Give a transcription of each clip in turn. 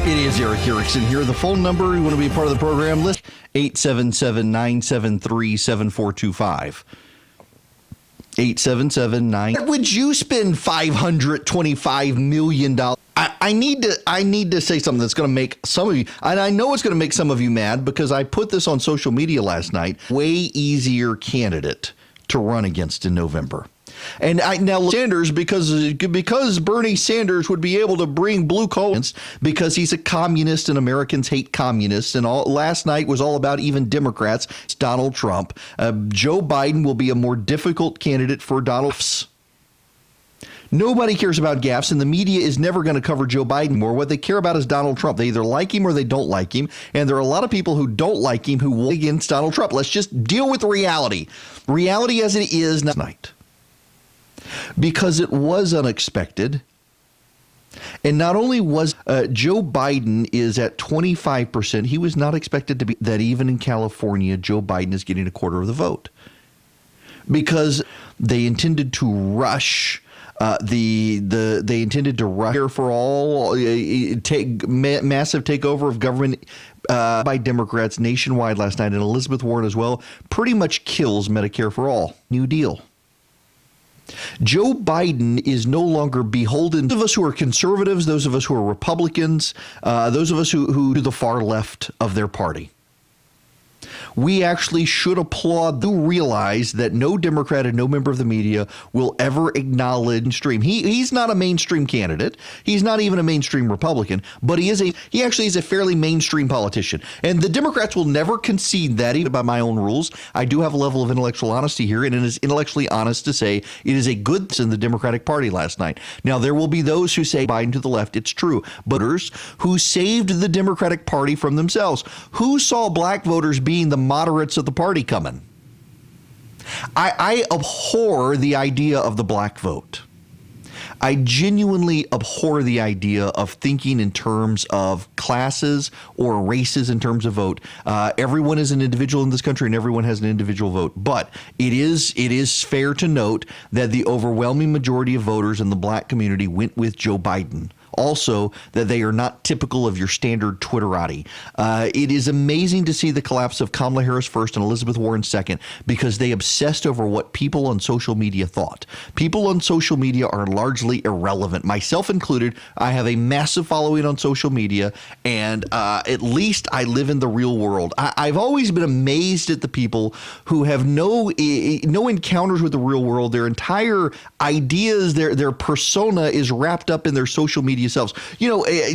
It is Erick Erickson here. The phone number, you want to be a part of the program, list 877-973-7425. 877-9. Would you spend $525 million? I need to say something that's going to make some of you, and I know it's going to make some of you mad because I put this on social media last night. Way easier candidate to run against in November. And now Sanders, because Bernie Sanders would be able to bring blue collars because he's a communist and Americans hate communists. And last night was all about even Democrats. It's Donald Trump. Joe Biden will be a more difficult candidate for Donald Trump. Nobody cares about gaffes, and the media is never going to cover Joe Biden more. What they care about is Donald Trump. They either like him or they don't like him. And there are a lot of people who don't like him who will against Donald Trump. Let's just deal with reality. Reality as it is tonight. Because it was unexpected. And not only was Joe Biden is at 25%, he was not expected to be that even in California, Joe Biden is getting a quarter of the vote. Because they intended to rush they intended to rush here for all, massive takeover of government by Democrats nationwide last night, and Elizabeth Warren as well, pretty much kills Medicare for all. New Deal. Joe Biden is no longer beholden to those of us who are conservatives, those of us who are Republicans, those of us who do the far left of their party. We actually should applaud to realize that no Democrat and no member of the media will ever acknowledge mainstream. He's not a mainstream candidate. He's not even a mainstream Republican, but he actually is a fairly mainstream politician. And the Democrats will never concede that, even by my own rules. I do have a level of intellectual honesty here, and it is intellectually honest to say it is a good thing in the Democratic Party last night. Now, there will be those who say Biden to the left. It's true. But voters who saved the Democratic Party from themselves, who saw black voters being the moderates of the party coming. I abhor the idea of the black vote. I genuinely abhor the idea of thinking in terms of classes or races in terms of vote. Everyone is an individual in this country and everyone has an individual vote. But it is fair to note that the overwhelming majority of voters in the black community went with Joe Biden. Also, that they are not typical of your standard Twitterati. It is amazing to see the collapse of Kamala Harris first and Elizabeth Warren second because they obsessed over what people on social media thought. People on social media are largely irrelevant, myself included. I have a massive following on social media, and at least I live in the real world. I've always been amazed at the people who have no encounters with the real world. Their entire ideas, their persona is wrapped up in their social media selves.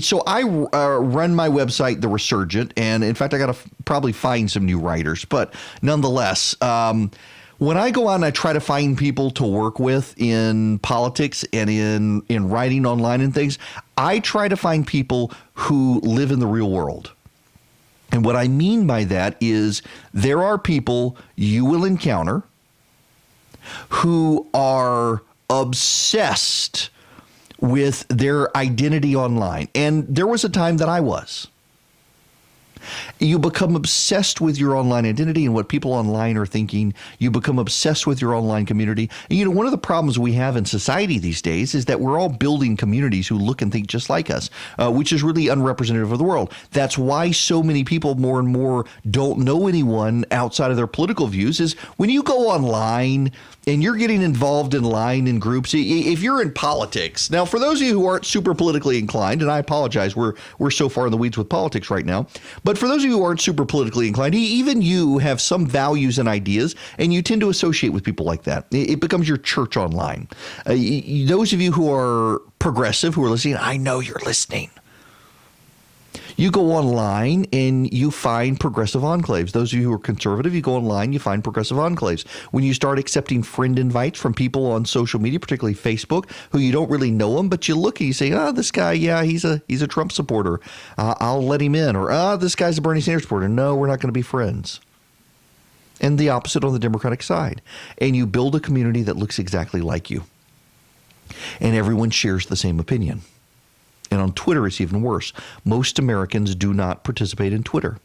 So I run my website, The Resurgent, and in fact, I got to probably find some new writers. But nonetheless, when I go out and I try to find people to work with in politics and in writing online and things, I try to find people who live in the real world. And what I mean by that is there are people you will encounter who are obsessed with their identity online. And there was a time that I was. You become obsessed with your online identity and what people online are thinking. You become obsessed with your online community. And one of the problems we have in society these days is that we're all building communities who look and think just like us, which is really unrepresentative of the world. That's why so many people more and more don't know anyone outside of their political views. Is when you go online and you're getting involved in line in groups, if you're in politics. Now, for those of you who aren't super politically inclined, and I apologize, we're so far in the weeds with politics right now. But for those of you who aren't super politically inclined, even you have some values and ideas, and you tend to associate with people like that. It becomes your church online. Those of you who are progressive, who are listening, I know you're listening. You go online and you find progressive enclaves. Those of you who are conservative, you go online, you find progressive enclaves. When you start accepting friend invites from people on social media, particularly Facebook, who you don't really know them, but you look and you say, this guy, yeah, he's a Trump supporter. I'll let him in. Or, this guy's a Bernie Sanders supporter. No, we're not going to be friends. And the opposite on the Democratic side. And you build a community that looks exactly like you. And everyone shares the same opinion. And on Twitter, it's even worse. Most Americans do not participate in Twitter.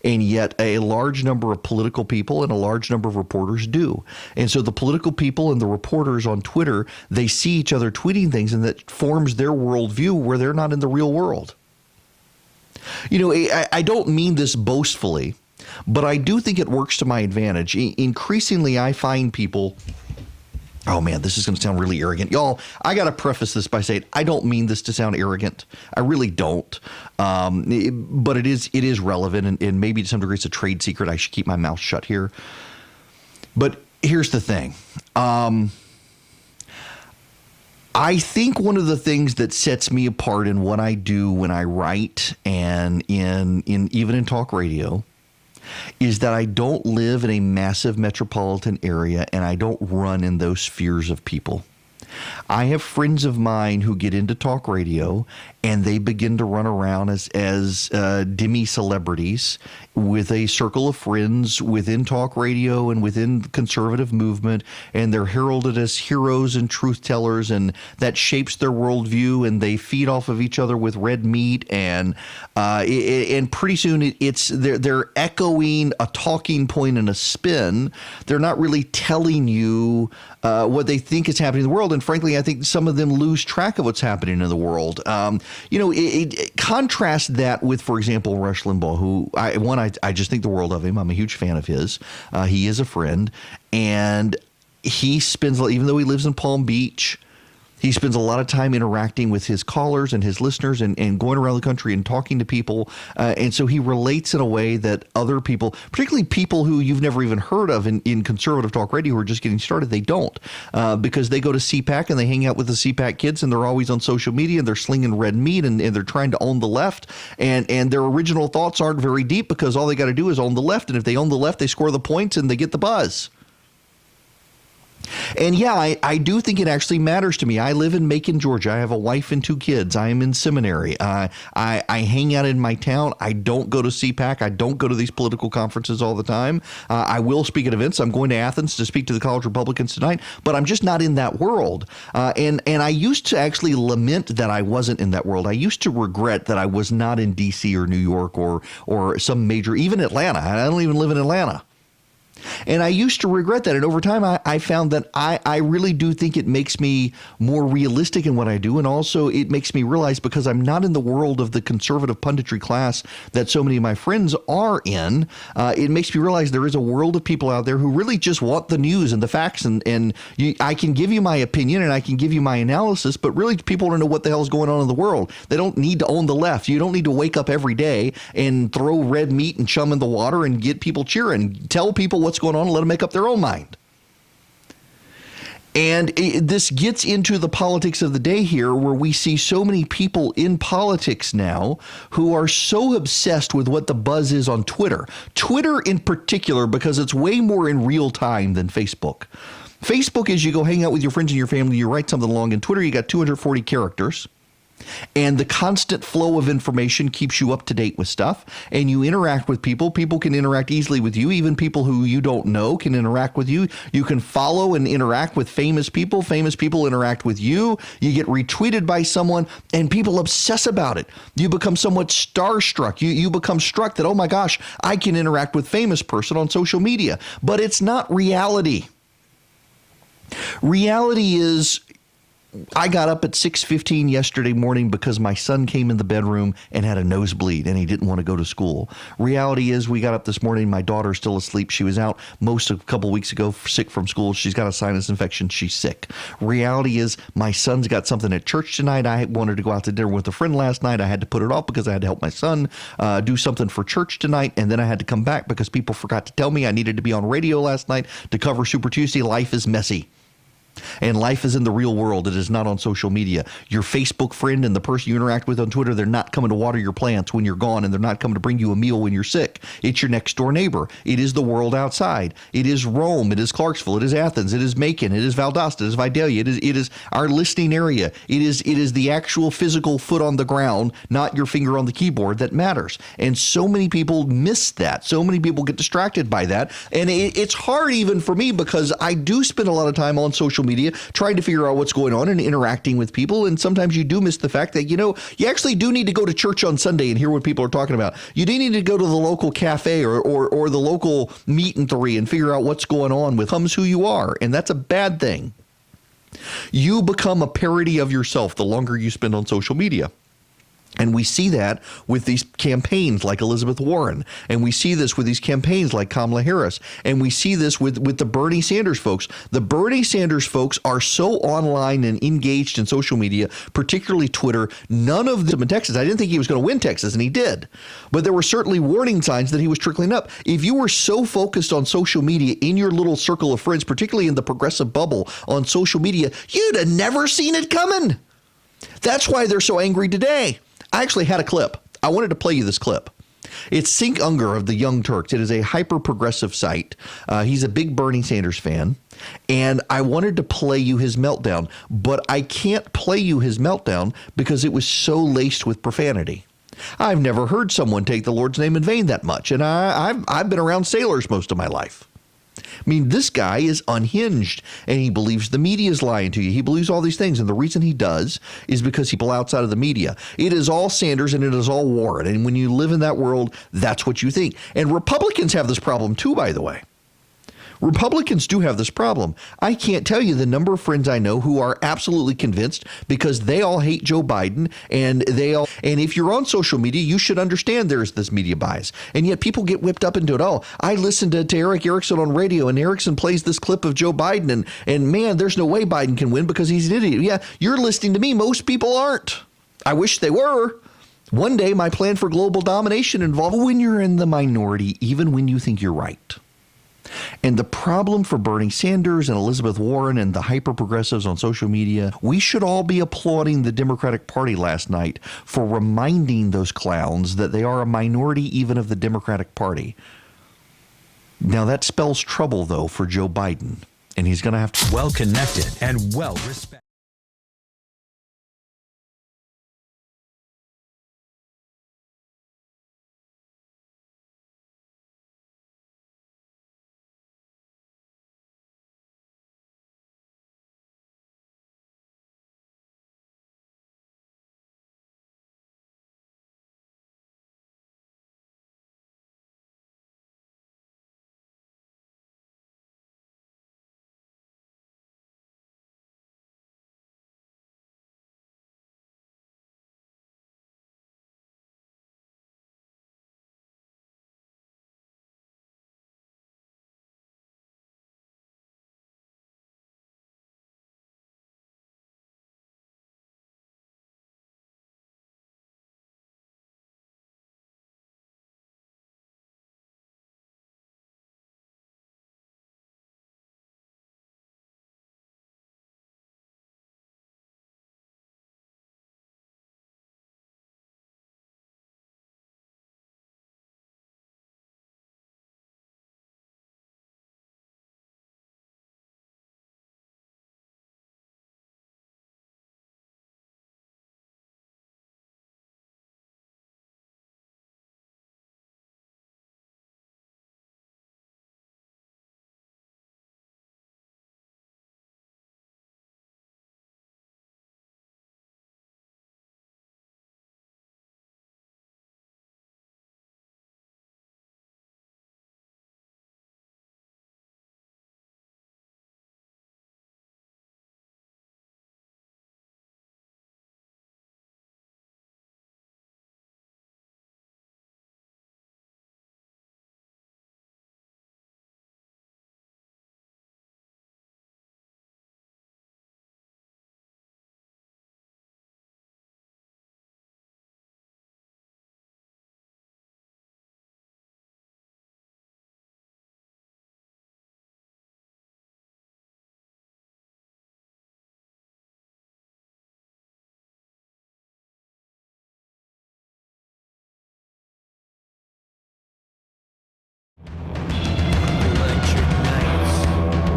And yet a large number of political people and a large number of reporters do. And so the political people and the reporters on Twitter, they see each other tweeting things, and that forms their worldview where they're not in the real world. I don't mean this boastfully, but I do think it works to my advantage. Increasingly, I find people. Oh man, this is going to sound really arrogant. Y'all, I got to preface this by saying I don't mean this to sound arrogant. I really don't. But it is relevant, and maybe to some degree it's a trade secret. I should keep my mouth shut here. But here's the thing. I think one of the things that sets me apart in what I do when I write and even in talk radio is that I don't live in a massive metropolitan area and I don't run in those spheres of people. I have friends of mine who get into talk radio and they begin to run around as demi-celebrities with a circle of friends within talk radio and within the conservative movement, and they're heralded as heroes and truth tellers, and that shapes their worldview, and they feed off of each other with red meat, and pretty soon they're echoing a talking point and a spin. They're not really telling you what they think is happening in the world, and frankly, I think some of them lose track of what's happening in the world. Contrast that with, for example, Rush Limbaugh, who I just think the world of him. I'm a huge fan of his. He is a friend, and he spends, even though he lives in Palm Beach, he spends a lot of time interacting with his callers and his listeners and going around the country and talking to people. And so he relates in a way that other people, particularly people who you've never even heard of in conservative talk radio who are just getting started, they don't. Because they go to CPAC and they hang out with the CPAC kids and they're always on social media and they're slinging red meat and they're trying to own the left. And their original thoughts aren't very deep because all they got to do is own the left. And if they own the left, they score the points and they get the buzz. And yeah, I do think it actually matters to me. I live in Macon, Georgia. I have a wife and 2 kids. I am in seminary. I hang out in my town. I don't go to CPAC. I don't go to these political conferences all the time. I will speak at events. I'm going to Athens to speak to the college Republicans tonight, but I'm just not in that world. And I used to actually lament that I wasn't in that world. I used to regret that I was not in D.C. or New York or some major, even Atlanta. I don't even live in Atlanta. And I used to regret that. And over time, I found that I really do think it makes me more realistic in what I do. And also it makes me realize, because I'm not in the world of the conservative punditry class that so many of my friends are in, it makes me realize there is a world of people out there who really just want the news and the facts. And I can give you my opinion and I can give you my analysis, but really people don't know what the hell is going on in the world. They don't need to own the left. You don't need to wake up every day and throw red meat and chum in the water and get people cheering. Tell people what's going on and let them make up their own mind. And this gets into the politics of the day here, where we see so many people in politics now who are so obsessed with what the buzz is on Twitter. Twitter in particular, because it's way more in real time than Facebook. Facebook is you go hang out with your friends and your family, you write something long. In Twitter, you got 240 characters. And the constant flow of information keeps you up to date with stuff, and you interact with people. People can interact easily with you. Even people who you don't know can interact with you. You can follow and interact with famous people. Famous people interact with you. You get retweeted by someone, and people obsess about it. You become somewhat starstruck. You become struck that, oh my gosh, I can interact with famous person on social media. But it's not reality. Reality is, I got up at 6:15 yesterday morning because my son came in the bedroom and had a nosebleed and he didn't want to go to school. Reality is, we got up this morning. My daughter's still asleep. She was out a couple weeks ago sick from school. She's got a sinus infection. She's sick. Reality is, my son's got something at church tonight. I wanted to go out to dinner with a friend last night. I had to put it off because I had to help my son do something for church tonight. And then I had to come back because people forgot to tell me I needed to be on radio last night to cover Super Tuesday. Life is messy. And life is in the real world. It is not on social media. Your Facebook friend and the person you interact with on Twitter, they're not coming to water your plants when you're gone, and they're not coming to bring you a meal when you're sick. It's your next door neighbor. It is the world outside. It is Rome. It is Clarksville. It is Athens. It is Macon. It is Valdosta. It is Vidalia. It is our listening area. It is the actual physical foot on the ground, not your finger on the keyboard, that matters. And so many people miss that. So many people get distracted by that. And it's hard even for me, because I do spend a lot of time on social media trying to figure out what's going on and interacting with people. And sometimes you do miss the fact that, you actually do need to go to church on Sunday and hear what people are talking about. You do need to go to the local cafe or the local meet and three and figure out what's going on with who you are. And that's a bad thing. You become a parody of yourself the longer you spend on social media. And we see that with these campaigns like Elizabeth Warren. And we see this with these campaigns like Kamala Harris. And we see this with the Bernie Sanders folks. The Bernie Sanders folks are so online and engaged in social media, particularly Twitter. None of them in Texas. I didn't think he was going to win Texas, and he did. But there were certainly warning signs that he was trickling up. If you were so focused on social media in your little circle of friends, particularly in the progressive bubble on social media, you'd have never seen it coming. That's why they're so angry today. I actually had a clip. I wanted to play you this clip. It's Cenk Unger of the Young Turks. It is a hyper-progressive site. He's a big Bernie Sanders fan, and I wanted to play you his meltdown, but I can't play you his meltdown because it was so laced with profanity. I've never heard someone take the Lord's name in vain that much, and I've been around sailors most of my life. I mean, this guy is unhinged, and he believes the media is lying to you. He believes all these things, and the reason he does is because people outside of the media. It is all Sanders, and it is all Warren, and when you live in that world, that's what you think. And Republicans have this problem too, by the way. Republicans do have this problem. I can't tell you the number of friends I know who are absolutely convinced because they all hate Joe Biden, and if you're on social media, you should understand there's this media bias. And yet people get whipped up into it. Oh, I listened to Erick Erickson on radio, and Erickson plays this clip of Joe Biden, and man, there's no way Biden can win because he's an idiot. Yeah, you're listening to me. Most people aren't. I wish they were. One day, my plan for global domination involves when you're in the minority, even when you think you're right. And the problem for Bernie Sanders and Elizabeth Warren and the hyper-progressives on social media, we should all be applauding the Democratic Party last night for reminding those clowns that they are a minority even of the Democratic Party. Now, that spells trouble, though, for Joe Biden, and he's going to have to... Well-connected and well-respected.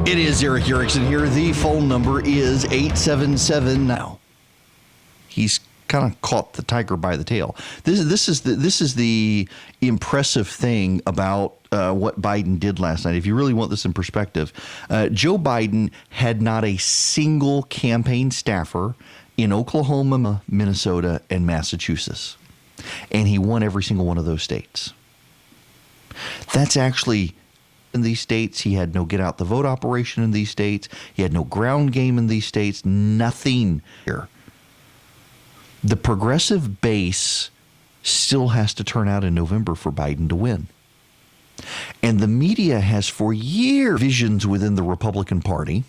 It is Erick Erickson here. The phone number is 877 now. He's kind of caught the tiger by the tail. This is the impressive thing about what Biden did last night. If you really want this in perspective, Joe Biden had not a single campaign staffer in Oklahoma, Minnesota, and Massachusetts. And he won every single one of those states. That's actually... in these states, he had no get out the vote operation in these states. He had no ground game in these states. Nothing here. The progressive base still has to turn out in November for Biden to win. And the media has for years visions within the Republican Party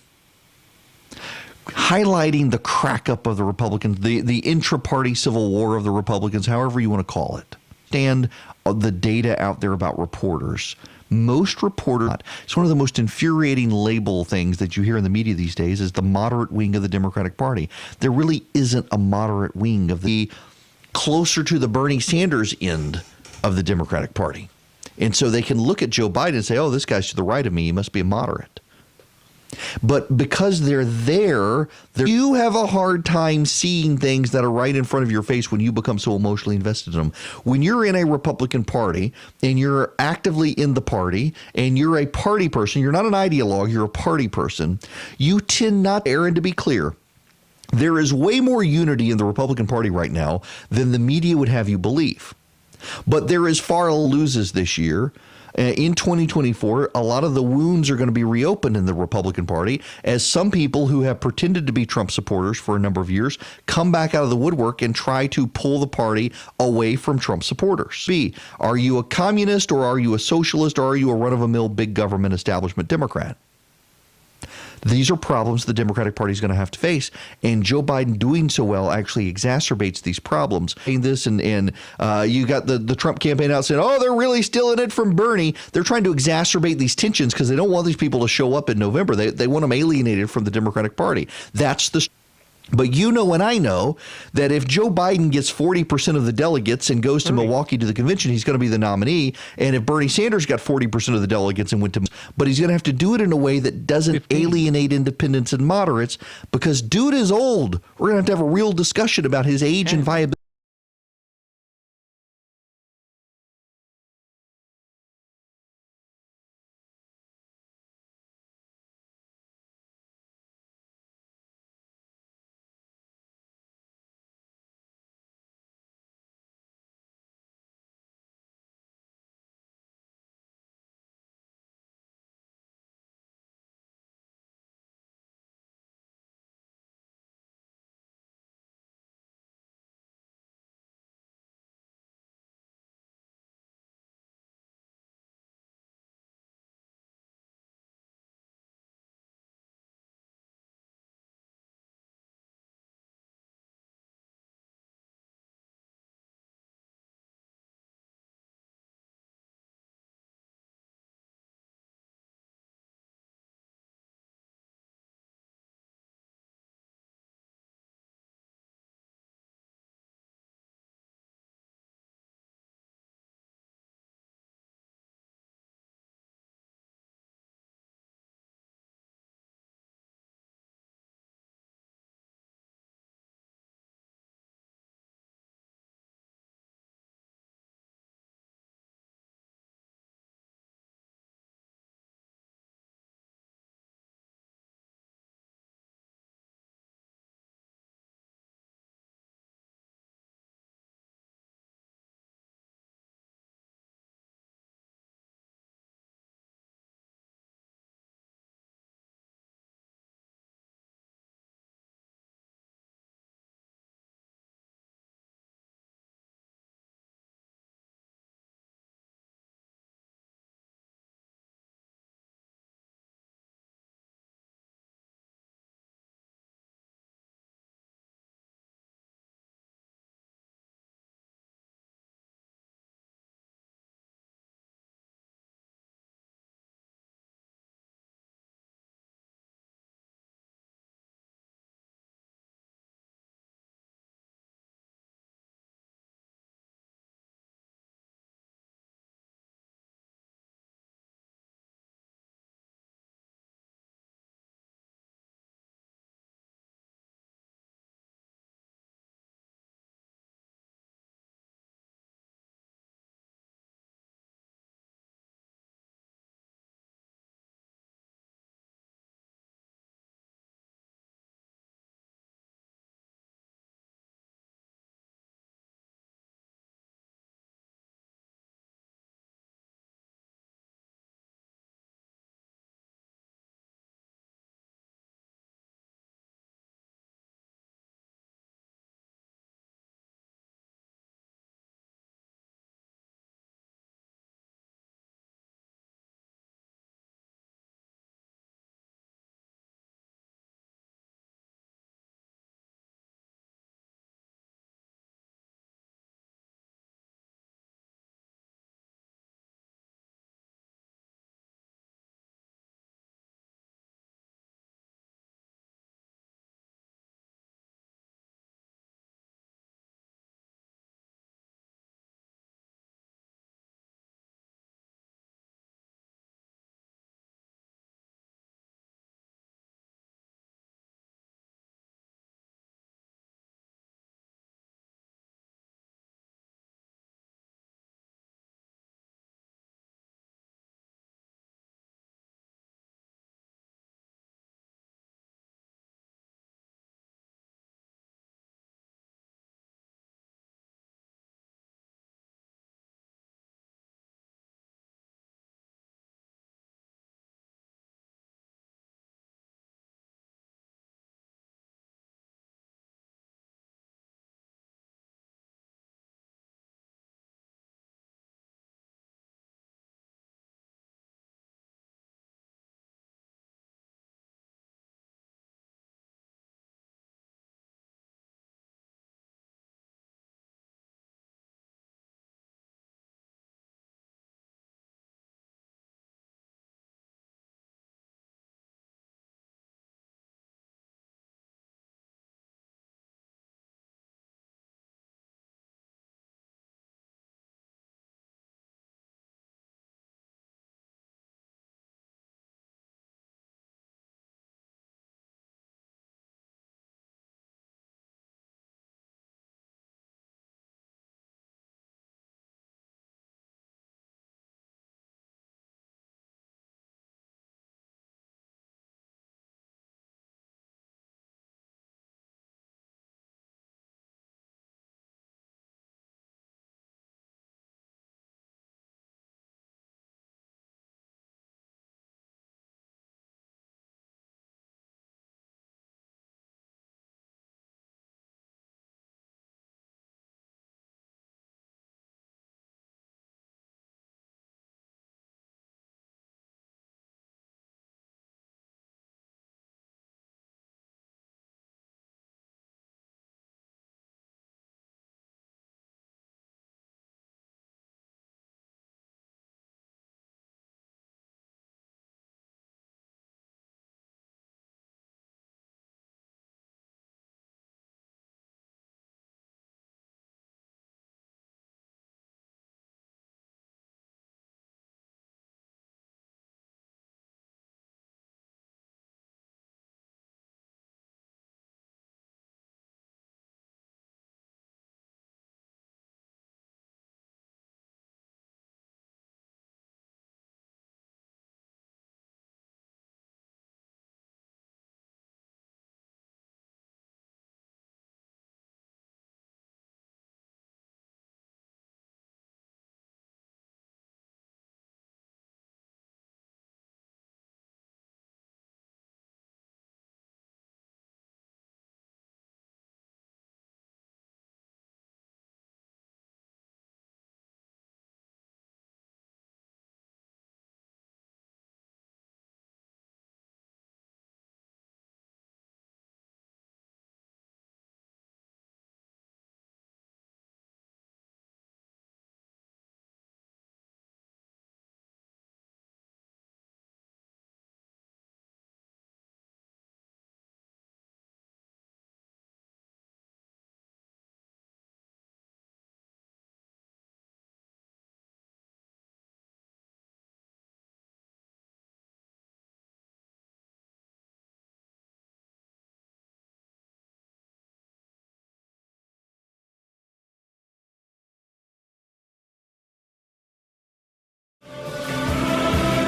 highlighting the crack up of the Republicans, the intra-party civil war of the Republicans, however you want to call it. And the data out there about reporters. Most reporters, it's one of the most infuriating label things that you hear in the media these days is the moderate wing of the Democratic Party. There really isn't a moderate wing of the closer to the Bernie Sanders end of the Democratic Party. And so they can look at Joe Biden and say, oh, this guy's to the right of me. He must be a moderate. But because they're there, you have a hard time seeing things that are right in front of your face when you become so emotionally invested in them. When you're in a Republican Party and you're actively in the party and you're a party person, you're not an ideologue, you're a party person, you tend not, Aaron, to be clear, there is way more unity in the Republican Party right now than the media would have you believe. But there is far loses this year. In 2024, a lot of the wounds are going to be reopened in the Republican Party as some people who have pretended to be Trump supporters for a number of years come back out of the woodwork and try to pull the party away from Trump supporters. B, are you a communist or are you a socialist or are you a run-of-the-mill big government establishment Democrat? These are problems the Democratic Party is going to have to face, and Joe Biden doing so well actually exacerbates these problems. This and you got the Trump campaign out saying, oh, they're really stealing it from Bernie. They're trying to exacerbate these tensions because they don't want these people to show up in November. They want them alienated from the Democratic Party. That's the. But you know and I know that if Joe Biden gets 40% of the delegates and goes to Milwaukee to the convention, he's going to be the nominee. And if Bernie Sanders got 40% of the delegates and went to, but he's going to have to do it in a way that doesn't 15. Alienate independents and moderates because dude is old. We're going to have a real discussion about his age and viability.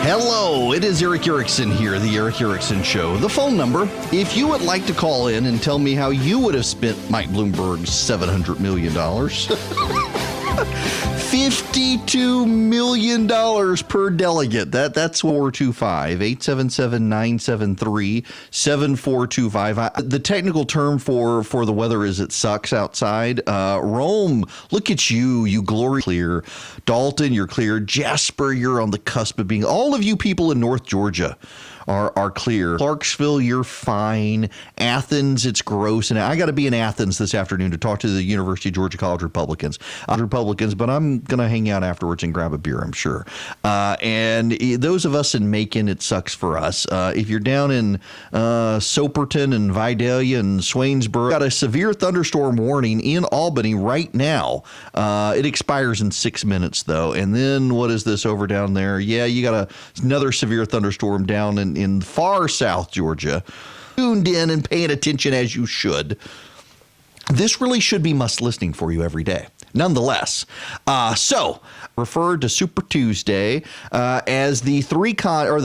Hello, it is Erick Erickson here, The Erick Erickson Show. The phone number, if you would like to call in and tell me how you would have spent Mike Bloomberg's $700 million. $52 million per delegate. That's 425-877-973-7425. The technical term for the weather is it sucks outside. Rome, look at you glory clear. Dalton, you're clear. Jasper, you're on the cusp of being. All of you people in North Georgia are clear. Clarksville, you're fine. Athens, it's gross. And I got to be in Athens this afternoon to talk to the University of Georgia College Republicans. But I'm going to hang out afterwards and grab a beer, I'm sure. And those of us in Macon, it sucks for us. If you're down in Soperton and Vidalia and Swainsboro, got a severe thunderstorm warning in Albany right now. It expires in 6 minutes, though. And then what is this over down there? Yeah, you got another severe thunderstorm down in far South Georgia. Tuned in and paying attention as you should. This really should be must listening for you every day. Nonetheless, so referred to Super Tuesday as the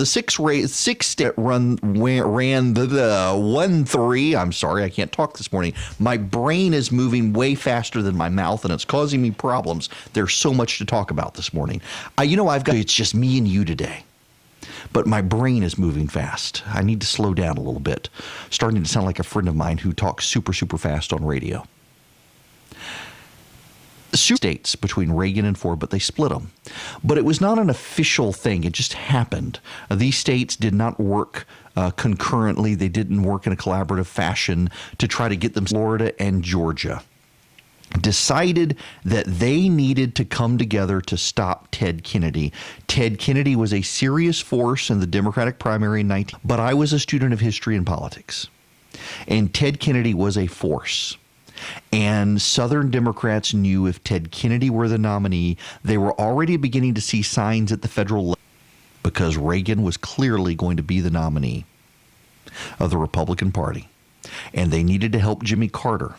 six state ran the 1-3. I'm sorry, I can't talk this morning. My brain is moving way faster than my mouth, and it's causing me problems. There's so much to talk about this morning. It's just me and you today. But my brain is moving fast. I need to slow down a little bit. Starting to sound like a friend of mine who talks super, super fast on radio. States between Reagan and Ford, but they split them. But it was not an official thing. It just happened. These states did not work concurrently. They didn't work in a collaborative fashion to try to get them. Florida and Georgia decided that they needed to come together to stop Ted Kennedy. Ted Kennedy was a serious force in the Democratic primary in but I was a student of history and politics. And Ted Kennedy was a force. And Southern Democrats knew if Ted Kennedy were the nominee, they were already beginning to see signs at the federal level because Reagan was clearly going to be the nominee of the Republican Party. And they needed to help Jimmy Carter,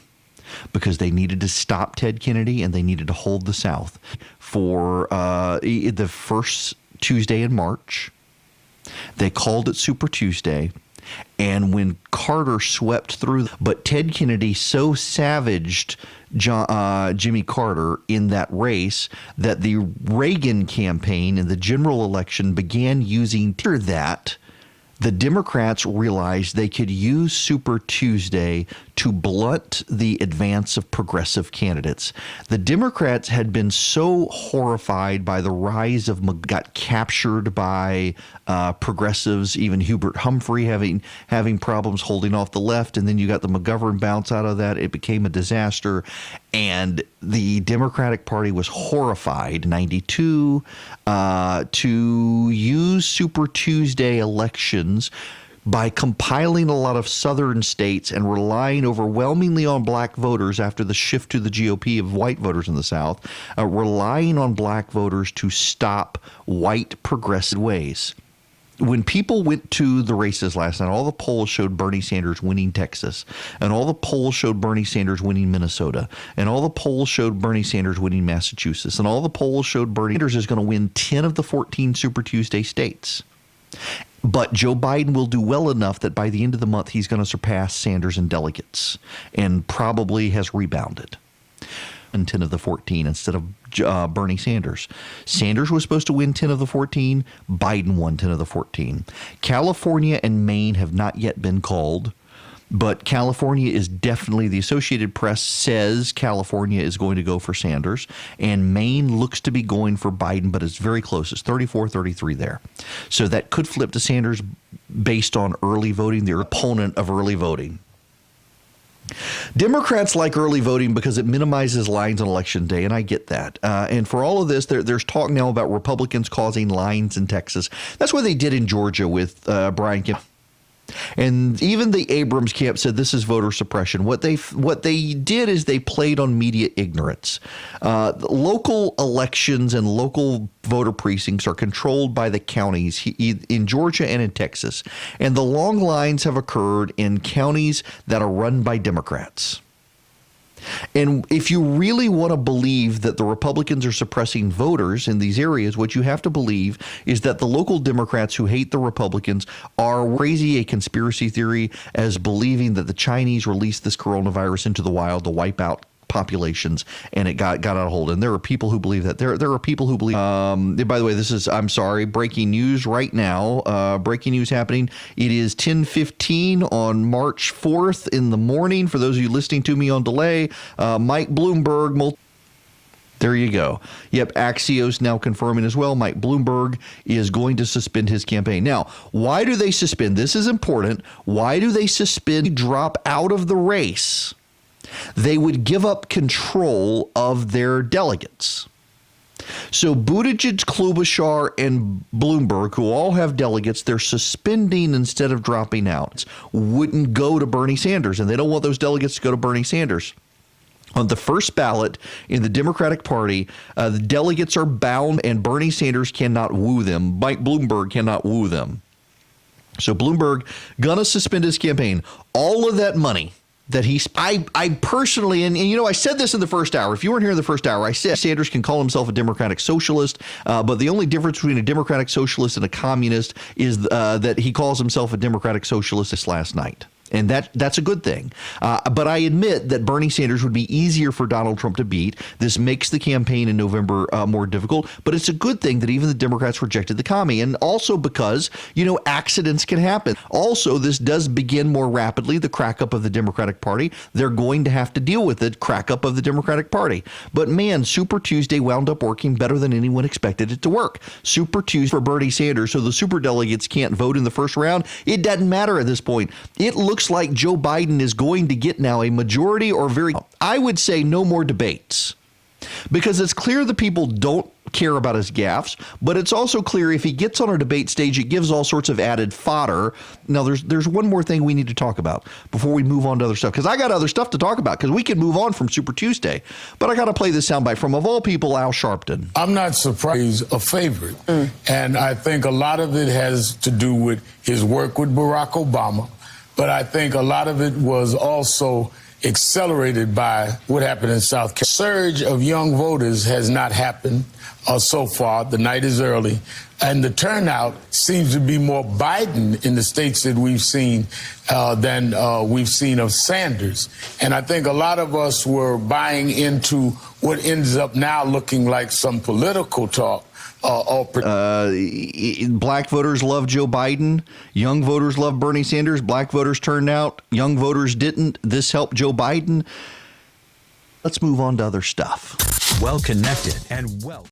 because they needed to stop Ted Kennedy and they needed to hold the South for the first Tuesday in March. They called it Super Tuesday. And when Carter swept through, but Ted Kennedy so savaged Jimmy Carter in that race that the Reagan campaign in the general election began using that. The Democrats realized they could use Super Tuesday to blunt the advance of progressive candidates. The Democrats had been so horrified by the rise of got captured by progressives, even Hubert Humphrey having problems holding off the left, and then you got the McGovern bounce out of that. It became a disaster, and the Democratic Party was horrified in 92 to use Super Tuesday elections by compiling a lot of southern states and relying overwhelmingly on black voters after the shift to the GOP of white voters in the South, relying on black voters to stop white progressive ways. When people went to the races last night, all the polls showed Bernie Sanders winning Texas, and all the polls showed Bernie Sanders winning Minnesota, and all the polls showed Bernie Sanders winning Massachusetts, and all the polls showed Bernie Sanders is going to win 10 of the 14 Super Tuesday states. But Joe Biden will do well enough that by the end of the month, he's going to surpass Sanders in delegates and probably has rebounded. And 10 of the 14 instead of Bernie Sanders. Sanders was supposed to win 10 of the 14. Biden won 10 of the 14. California and Maine have not yet been called, but California is definitely, the Associated Press says California is going to go for Sanders, and Maine looks to be going for Biden, but it's very close. It's 34-33 there. So that could flip to Sanders based on early voting, their opponent of early voting. Democrats like early voting because it minimizes lines on election day, and I get that. And for all of this, there's talk now about Republicans causing lines in Texas. That's what they did in Georgia with Brian Kemp. And even the Abrams camp said this is voter suppression. What they did is they played on media ignorance. Local elections and local voter precincts are controlled by the counties in Georgia and in Texas. And the long lines have occurred in counties that are run by Democrats. And if you really want to believe that the Republicans are suppressing voters in these areas, what you have to believe is that the local Democrats who hate the Republicans are crazy, a conspiracy theory, as believing that the Chinese released this coronavirus into the wild to wipe out populations, and it got out of hold. And there are people who believe that. There are people who believe. By the way, this is, I'm sorry, breaking news right now. Breaking news happening. It is 10:15 on March 4th in the morning. For those of you listening to me on delay, Mike Bloomberg. There you go. Yep, Axios now confirming as well. Mike Bloomberg is going to suspend his campaign. Now, why do they suspend? This is important. Why do they suspend? Drop out of the race. They would give up control of their delegates. So Buttigieg, Klobuchar, and Bloomberg, who all have delegates, they're suspending instead of dropping out. Wouldn't go to Bernie Sanders, and they don't want those delegates to go to Bernie Sanders. On the first ballot in the Democratic Party, the delegates are bound, and Bernie Sanders cannot woo them. Mike Bloomberg cannot woo them. So Bloomberg gonna suspend his campaign. All of that money that I personally, and you know, I said this in the first hour. If you weren't here in the first hour, I said Sanders can call himself a democratic socialist, but the only difference between a democratic socialist and a communist is that he calls himself a democratic socialist this last night. And that's a good thing. But I admit that Bernie Sanders would be easier for Donald Trump to beat. This makes the campaign in November more difficult. But it's a good thing that even the Democrats rejected the commie. And also because, you know, accidents can happen. Also, this does begin more rapidly, the crack up of the Democratic Party. They're going to have to deal with it, crack up of the Democratic Party. But man, Super Tuesday wound up working better than anyone expected it to work. Super Tuesday for Bernie Sanders, so the superdelegates can't vote in the first round. It doesn't matter at this point. It looks like Joe Biden is going to get now a majority or I would say no more debates, because it's clear the people don't care about his gaffes, but it's also clear if he gets on a debate stage, it gives all sorts of added fodder. Now, there's one more thing we need to talk about before we move on to other stuff, because I got other stuff to talk about, because we can move on from Super Tuesday, but I got to play this soundbite from, of all people, Al Sharpton. I'm not surprised he's a favorite, and I think a lot of it has to do with his work with Barack Obama, but I think a lot of it was also accelerated by what happened in South Carolina. Surge of young voters has not happened so far. The night is early, and the turnout seems to be more Biden in the states that we've seen than we've seen of Sanders. And I think a lot of us were buying into what ends up now looking like some political talk. Black voters love Joe Biden. Young voters love Bernie Sanders. Black voters turned out. Young voters didn't. This helped Joe Biden. Let's move on to other stuff. Well connected and well.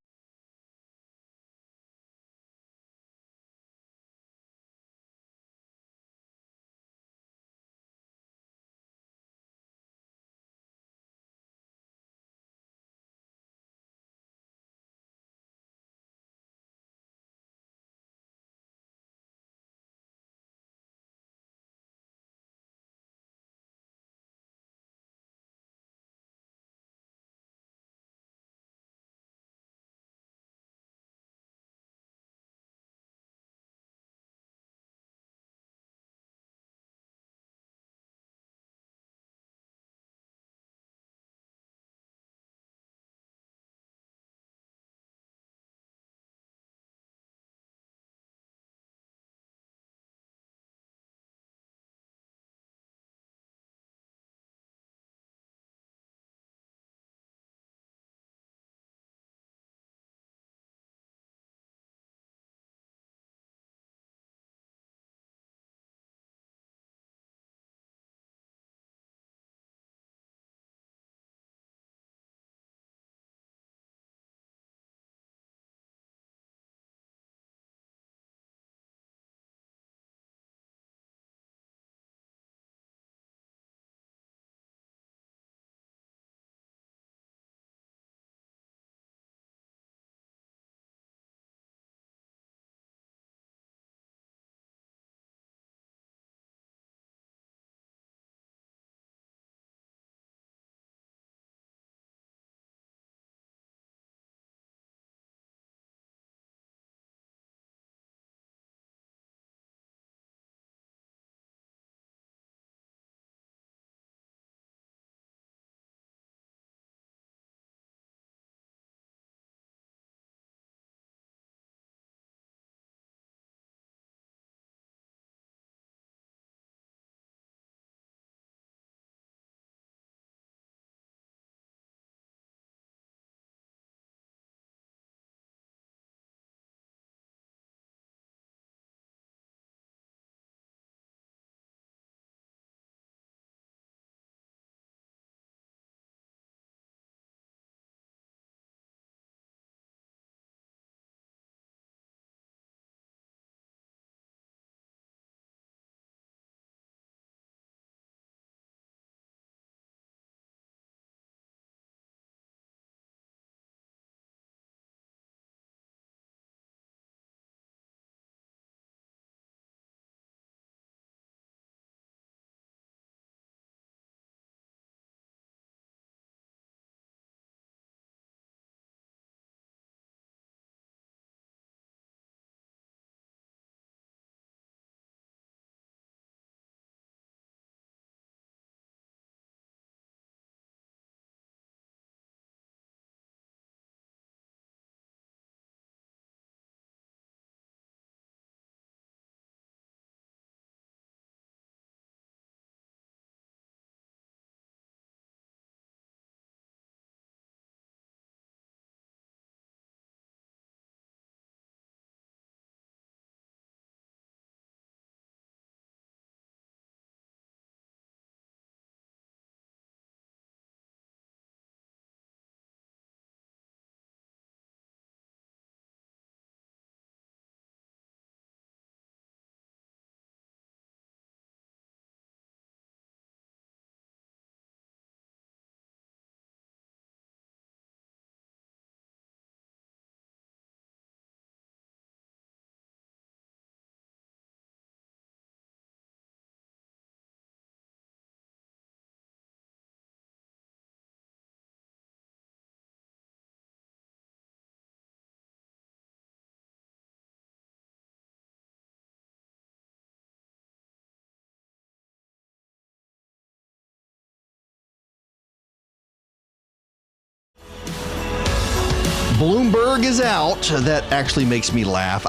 Bloomberg is out. That actually makes me laugh.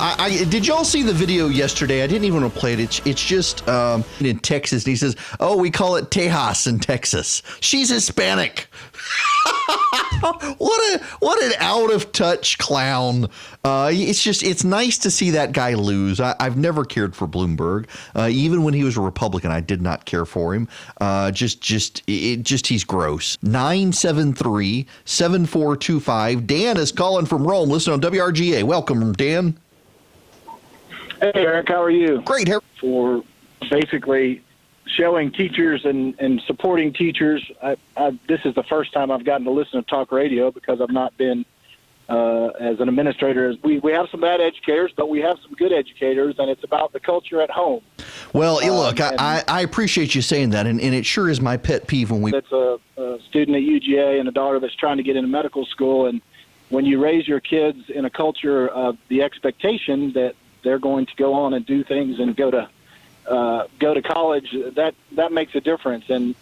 Did y'all see the video yesterday? I didn't even want to play it. It's just in Texas, and he says, "Oh, we call it Tejas in Texas. She's Hispanic." What an out of touch clown. It's nice to see that guy lose. I've never cared for Bloomberg. Even when he was a Republican, I did not care for him. He's gross. 973-7425. Dan is calling from Rome. Listen on WRGA. Welcome, Dan. Hey, Eric, how are you? Great. For basically showing teachers and supporting teachers. This is the first time I've gotten to listen to talk radio because I've not been, as an administrator. We have some bad educators, but we have some good educators, and it's about the culture at home. Well, look, I appreciate you saying that, and it sure is my pet peeve when we... It's a student at UGA and a daughter that's trying to get into medical school, and when you raise your kids in a culture of the expectation that they're going to go on and do things and go to college, that makes a difference. And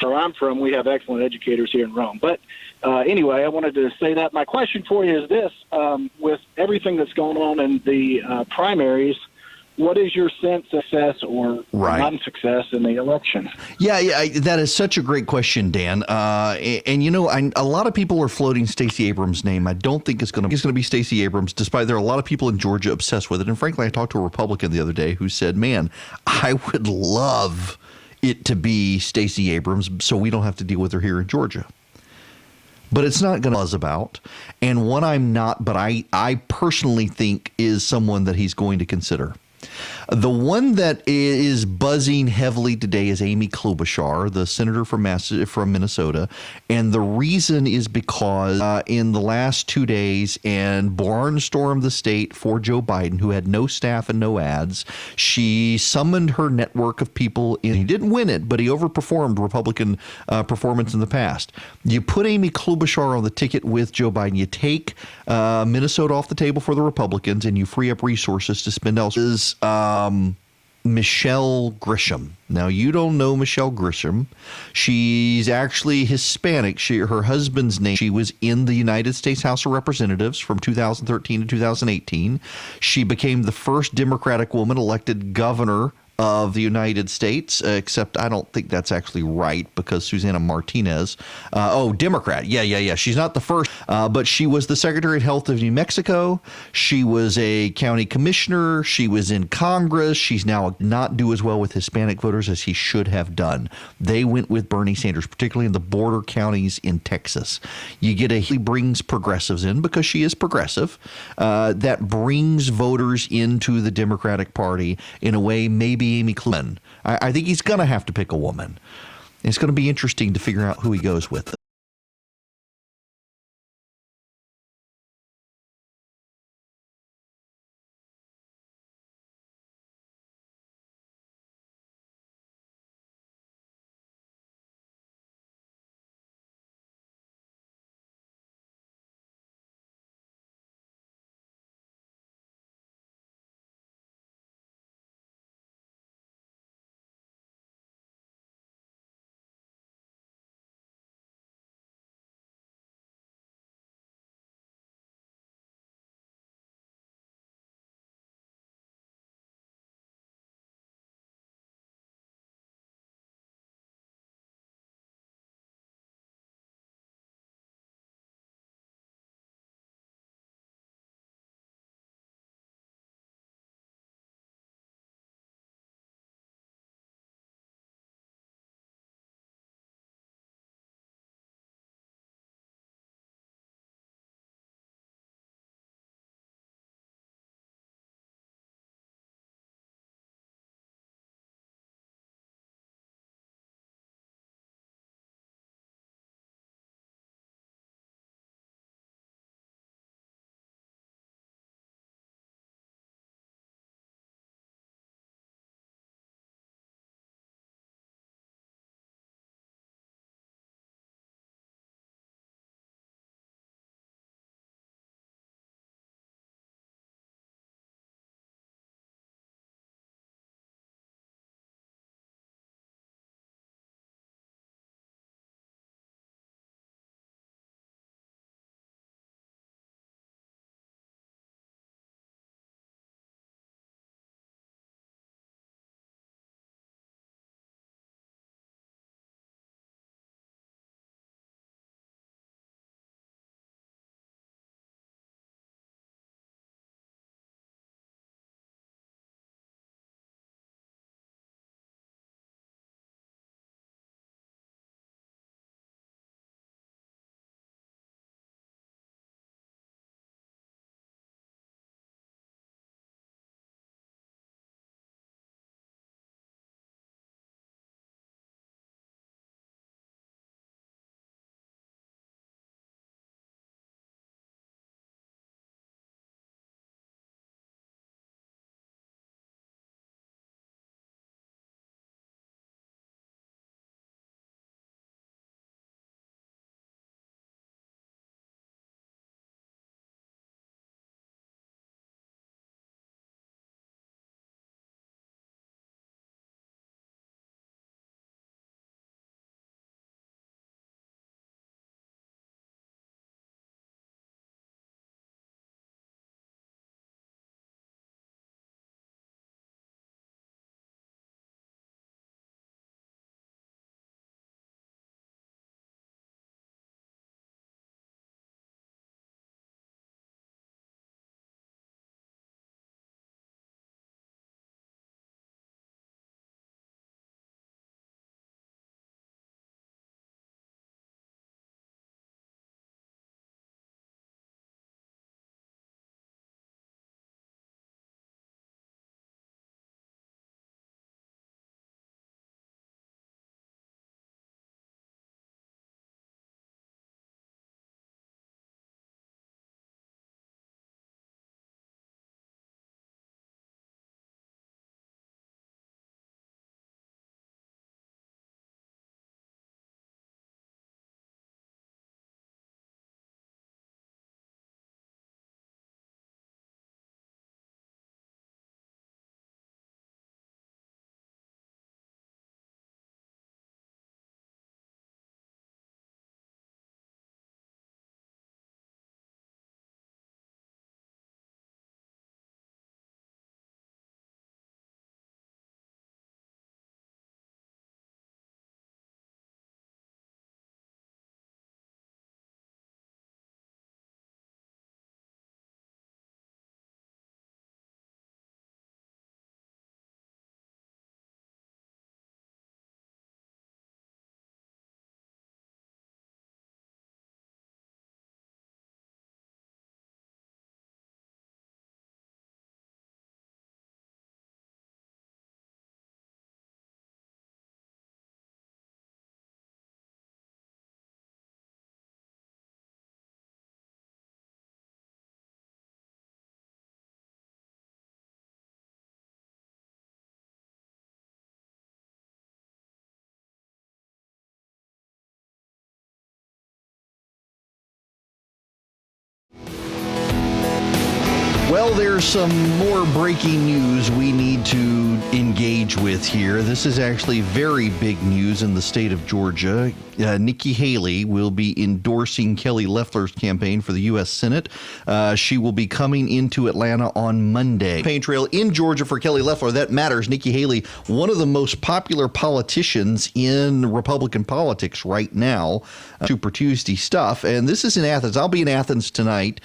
where I'm from, we have excellent educators here in Rome. But anyway, I wanted to say that. My question for you is this. With everything that's going on in the primaries, what is your sense of success or non-success in the election? Yeah, that is such a great question, Dan. And a lot of people are floating Stacey Abrams' name. I don't think it's going to be Stacey Abrams, despite there are a lot of people in Georgia obsessed with it. And frankly, I talked to a Republican the other day who said, "Man, I would love it to be Stacey Abrams, so we don't have to deal with her here in Georgia." But it's not going to buzz about. And one I'm not, but I personally think is someone that he's going to consider. The one that is buzzing heavily today is Amy Klobuchar, the senator from Minnesota. And the reason is because in the last 2 days and barnstormed the state for Joe Biden, who had no staff and no ads, she summoned her network of people in. He didn't win it, but he overperformed Republican performance in the past. You put Amy Klobuchar on the ticket with Joe Biden. You take Minnesota off the table for the Republicans, and you free up resources to spend elsewhere. Michelle Grisham. Now, you don't know Michelle Grisham. She's actually Hispanic. Her husband's name, she was in the United States House of Representatives from 2013 to 2018. She became the first Democratic woman elected governor of the United States, except I don't think that's actually right because Susana Martinez, Democrat. Yeah. She's not the first, but she was the Secretary of Health of New Mexico. She was a county commissioner. She was in Congress. She's now not do as well with Hispanic voters as he should have done. They went with Bernie Sanders, particularly in the border counties in Texas. He brings progressives in because she is progressive. That brings voters into the Democratic Party in a way maybe Amy Klobuchar. I think he's going to have to pick a woman. It's going to be interesting to figure out who he goes with. Well, there's some more breaking news we need to engage with here. This is actually very big news in the state of Georgia. Nikki Haley will be endorsing Kelly Loeffler's campaign for the U.S. Senate. She will be coming into Atlanta on Monday. Campaign trail in Georgia for Kelly Loeffler. That matters. Nikki Haley, one of the most popular politicians in Republican politics right now. Super Tuesday stuff. And this is in Athens. I'll be in Athens tonight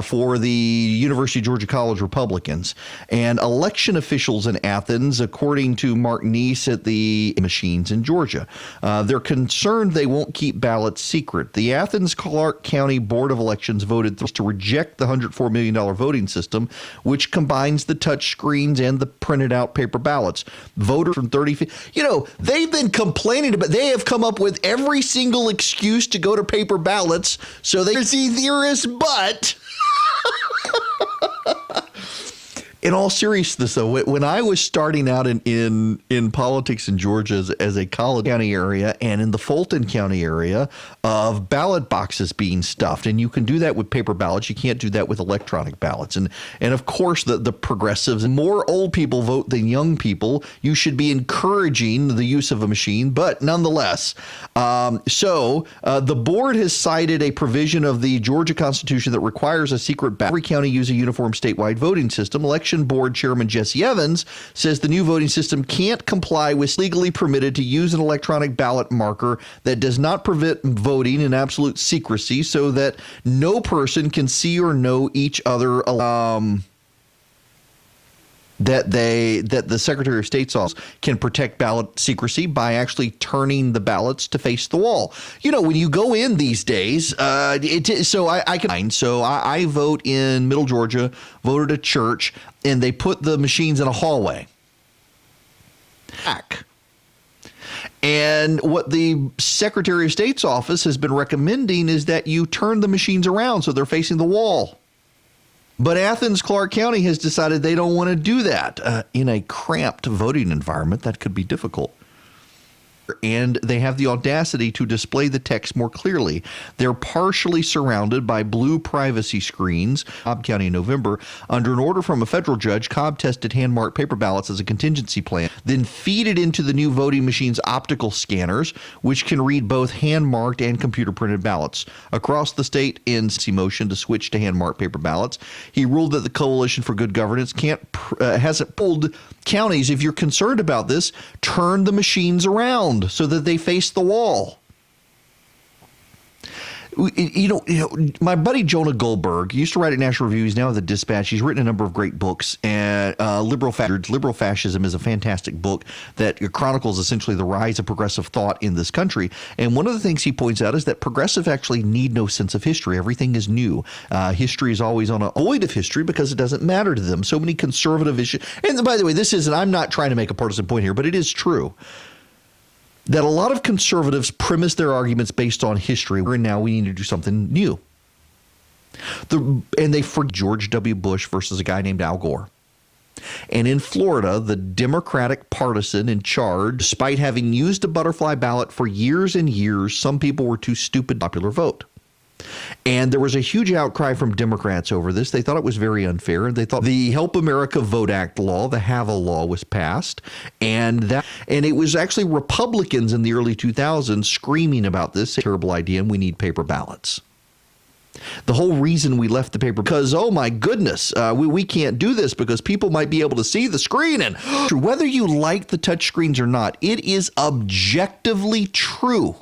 for the University of Georgia College Republicans. And election officials in Athens, according to Mark Neese at the machines in Georgia, they're concerned they won't keep ballots secret. The Athens-Clarke County Board of Elections voted to reject the $104 million voting system, which combines the touch screens and the printed out paper ballots. Voters from 30 feet, they've been complaining about, they have come up with every single excuse to go to paper ballots. So they see theorists, but in all seriousness, though, when I was starting out in politics in Georgia as a College County area and in the Fulton County area of ballot boxes being stuffed, and you can do that with paper ballots, you can't do that with electronic ballots. And of course, the progressives, more old people vote than young people. You should be encouraging the use of a machine, but nonetheless. So the board has cited a provision of the Georgia Constitution that requires a secret ballot. Every county use a uniform statewide voting system. Election Board Chairman Jesse Evans says the new voting system can't comply with legally permitted to use an electronic ballot marker that does not prevent voting in absolute secrecy so that no person can see or know each other. That the Secretary of State's office can protect ballot secrecy by actually turning the ballots to face the wall. When you go in these days, I vote in Middle Georgia, voted at church, and they put the machines in a hallway. And what the Secretary of State's office has been recommending is that you turn the machines around so they're facing the wall. But Athens-Clarke County has decided they don't want to do that. In a cramped voting environment, that could be difficult. And they have the audacity to display the text more clearly. They're partially surrounded by blue privacy screens. Cobb County in November, under an order from a federal judge, Cobb tested hand-marked paper ballots as a contingency plan, then feed it into the new voting machine's optical scanners, which can read both hand-marked and computer-printed ballots. Across the state, in motion to switch to hand-marked paper ballots, he ruled that the Coalition for Good Governance hasn't pulled counties. If you're concerned about this, turn the machines around so that they face the wall. My buddy Jonah Goldberg used to write at National Review. He's now at the Dispatch. He's written a number of great books. And Liberal Fascism is a fantastic book that chronicles essentially the rise of progressive thought in this country. And one of the things he points out is that progressives actually need no sense of history. Everything is new. History is always on a void of history because it doesn't matter to them. So many conservative issues. And by the way, I'm not trying to make a partisan point here, but it is true that a lot of conservatives premise their arguments based on history, and now we need to do something new. And they forget George W. Bush versus a guy named Al Gore. And in Florida, the Democratic partisan in charge, despite having used a butterfly ballot for years and years, some people were too stupid to popular vote. And there was a huge outcry from Democrats over this. They thought it was very unfair. And they thought the Help America Vote Act law, the HAVA law, was passed. And it was actually Republicans in the early 2000s screaming about this. Terrible idea, and we need paper ballots. The whole reason we left the paper, because, oh my goodness, we can't do this because people might be able to see the screen. And whether you like the touch screens or not, it is objectively true.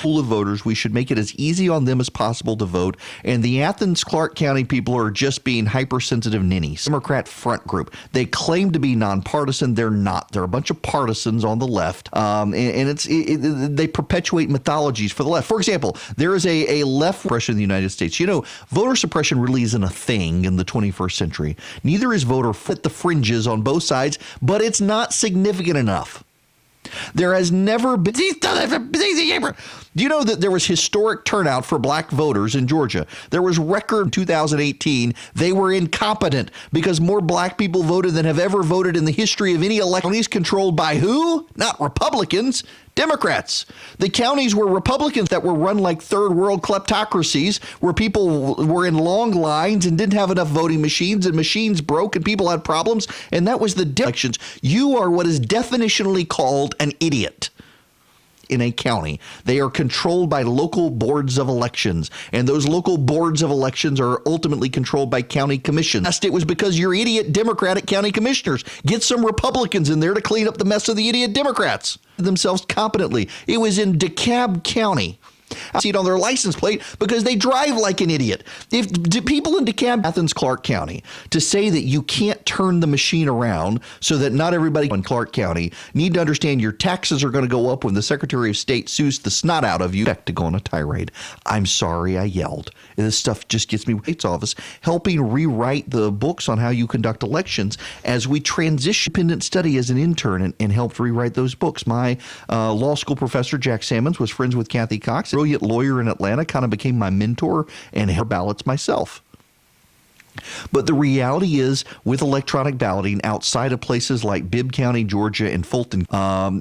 Pool of voters, we should make it as easy on them as possible to vote. And the Athens-Clarke County people are just being hypersensitive ninnies. Democrat front group. They claim to be nonpartisan. They're not. They're a bunch of partisans on the left. They perpetuate mythologies for the left. For example, there is a left suppression in the United States. Voter suppression really isn't a thing in the 21st century. Neither is voter at the fringes on both sides, but it's not significant enough. There has never been. Do you know that there was historic turnout for black voters in Georgia? There was record in 2018. They were incompetent because more black people voted than have ever voted in the history of any election. Controlled by who? Not Republicans. Democrats. The counties were Republicans that were run like third world kleptocracies, where people were in long lines and didn't have enough voting machines, and machines broke and people had problems. And that was the elections. You are what is definitionally called an idiot in a county. They are controlled by local boards of elections, and those local boards of elections are ultimately controlled by county commissions. It was because you're idiot Democratic county commissioners. Get some Republicans in there to clean up the mess of the idiot Democrats themselves competently. It was in DeKalb County. I see it on their license plate because they drive like an idiot. If people in DeKalb, Athens, Clark County, to say that you can't turn the machine around so that not everybody in Clark County need to understand your taxes are going to go up when the Secretary of State sues the snot out of you, expect to go on a tirade. I'm sorry I yelled. This stuff just gets me state's office helping rewrite the books on how you conduct elections as we transition independent study as an intern and helped rewrite those books. My law school professor, Jack Sammons, was friends with Kathy Cox. Brilliant lawyer in Atlanta, kind of became my mentor and her ballots myself. But the reality is, with electronic balloting outside of places like Bibb County, Georgia, and Fulton,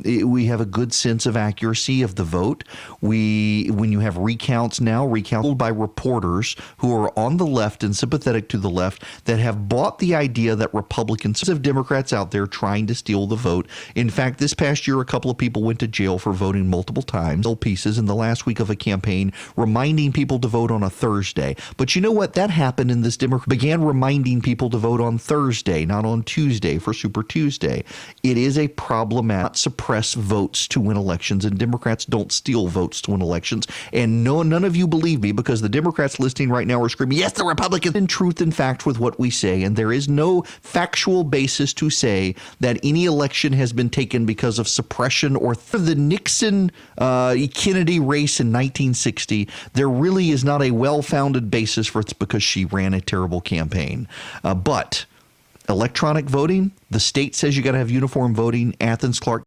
we have a good sense of accuracy of the vote. When you have recounts now, recounted by reporters who are on the left and sympathetic to the left that have bought the idea that Republicans have Democrats out there trying to steal the vote. In fact, this past year, a couple of people went to jail for voting multiple times. Pieces in the last week of a campaign reminding people to vote on a Thursday. But you know what? That happened in this began reminding people to vote on Thursday, not on Tuesday for Super Tuesday. It is a problem at suppress votes to win elections, and Democrats don't steal votes to win elections. And none of you believe me because the Democrats listening right now are screaming, yes, the Republicans. In truth and fact with what we say, and there is no factual basis to say that any election has been taken because of suppression or the Nixon-Kennedy race in 1960. There really is not a well-founded basis for it because she ran a terrible campaign. But electronic voting, the state says you got to have uniform voting. Athens, Clark.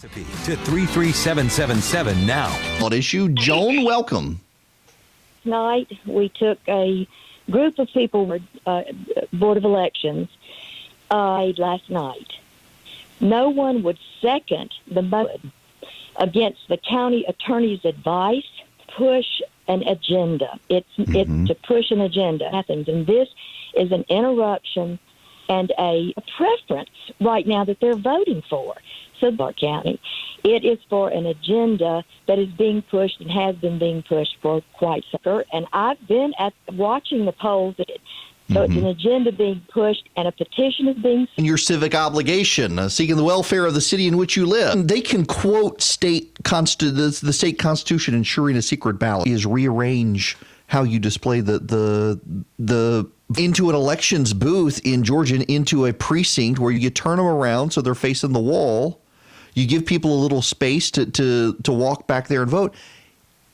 To 33777 now. On issue, Joan, welcome. Tonight, we took a group of people, Board of Elections, last night. No one would second the motion against the county attorney's advice, push an agenda. It's to push an agenda. And this is an interruption and a preference right now that they're voting for. So, Clark County, it is for an agenda that is being pushed and has been being pushed for quite some time. And I've been watching the polls. So it's an agenda being pushed, and a petition is being. And your civic obligation, seeking the welfare of the city in which you live. They can quote the state constitution ensuring a secret ballot is rearrange how you display the into an elections booth in Georgia, into a precinct where you turn them around so they're facing the wall. You give people a little space to walk back there and vote.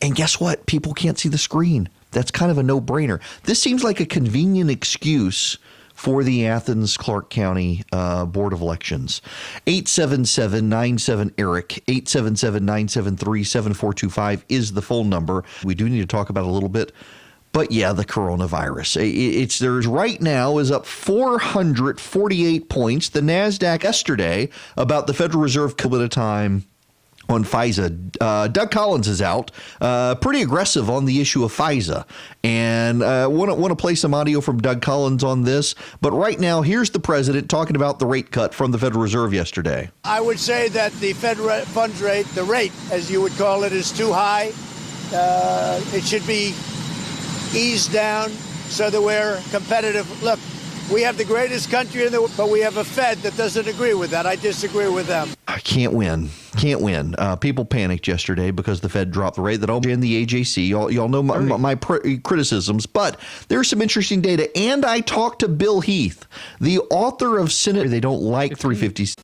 And guess what? People can't see the screen. That's kind of a no-brainer. This seems like a convenient excuse for the Athens-Clarke County Board of Elections. 877-97-ERIC, 877-973-7425 is the phone number. We do need to talk about it a little bit. But yeah, the coronavirus. There's right now is up 448 points. The NASDAQ yesterday about the Federal Reserve a bit of time on FISA. Doug Collins is out, pretty aggressive on the issue of FISA. And want to play some audio from Doug Collins on this. But right now, here's the president talking about the rate cut from the Federal Reserve yesterday. I would say that the Fed funds rate, the rate, as you would call it, is too high. It should be eased down so that we're competitive. Look, we have the greatest country in the world, but we have a Fed that doesn't agree with that. I disagree with them. I can't win. People panicked yesterday because the Fed dropped the rate. That all in the AJC. Y'all know my criticisms, but there's some interesting data. And I talked to Bill Heath, the author of Senate. They don't like 350.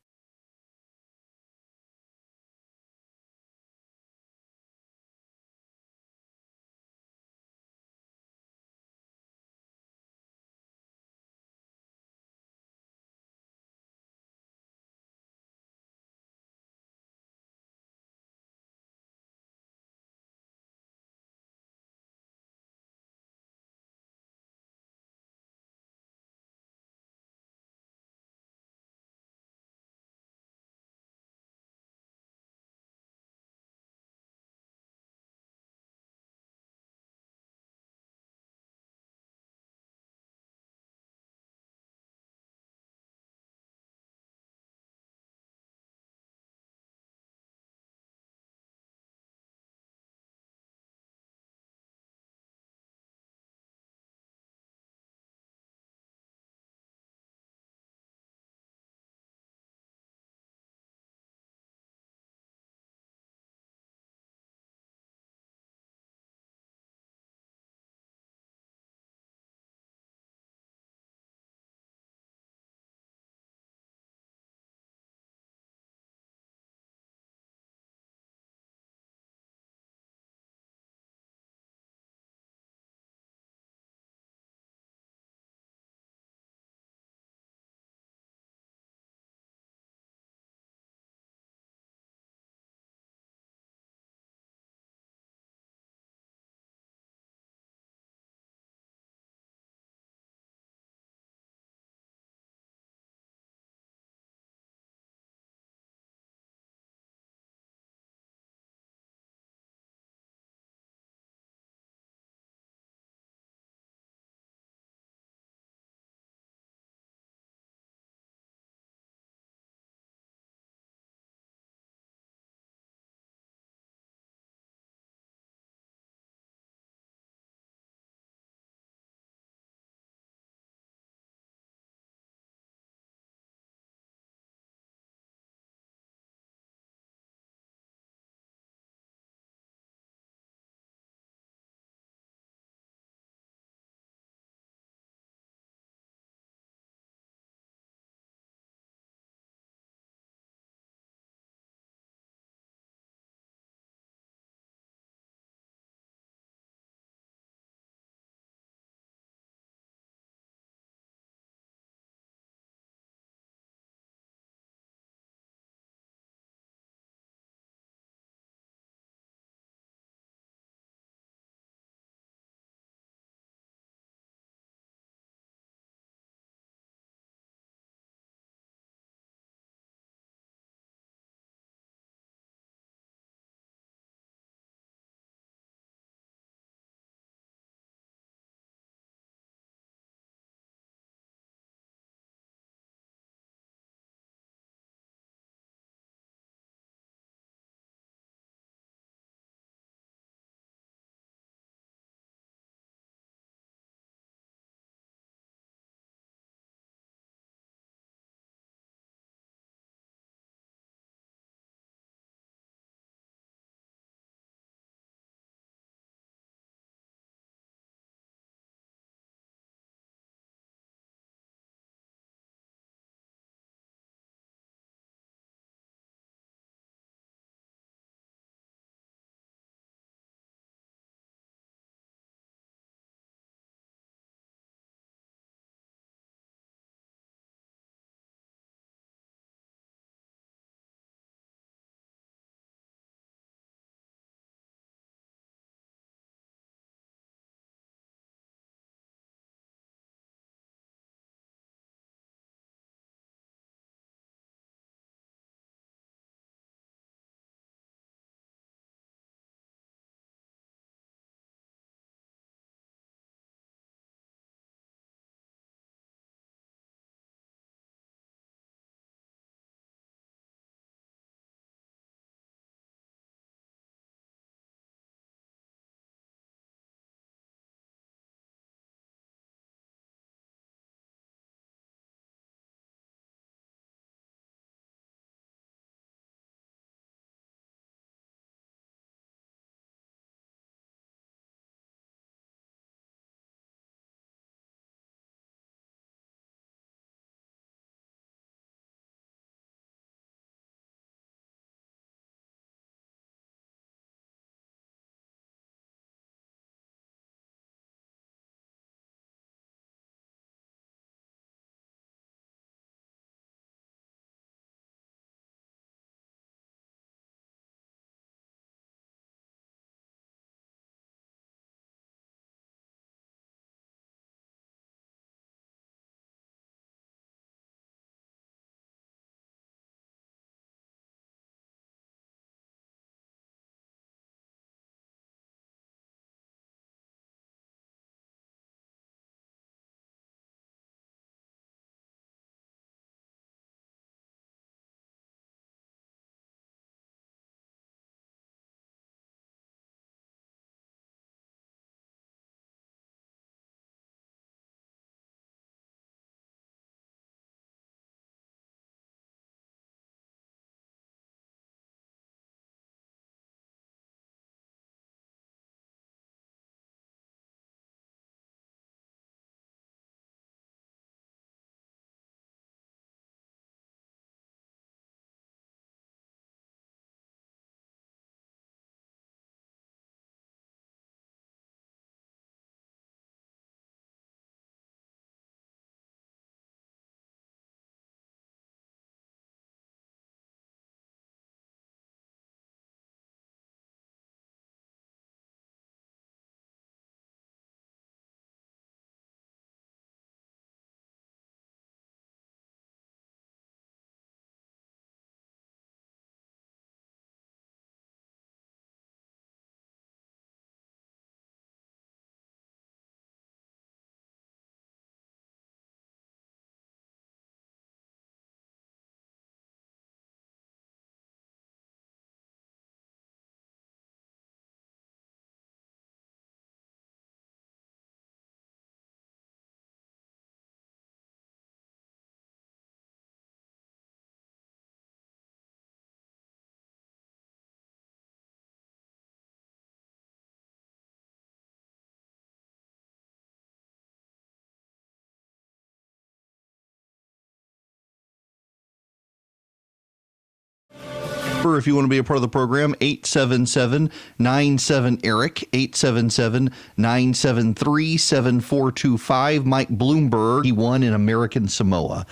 If you want to be a part of the program, 877-97-ERIC, 877-973-7425. Mike Bloomberg, he won in American Samoa.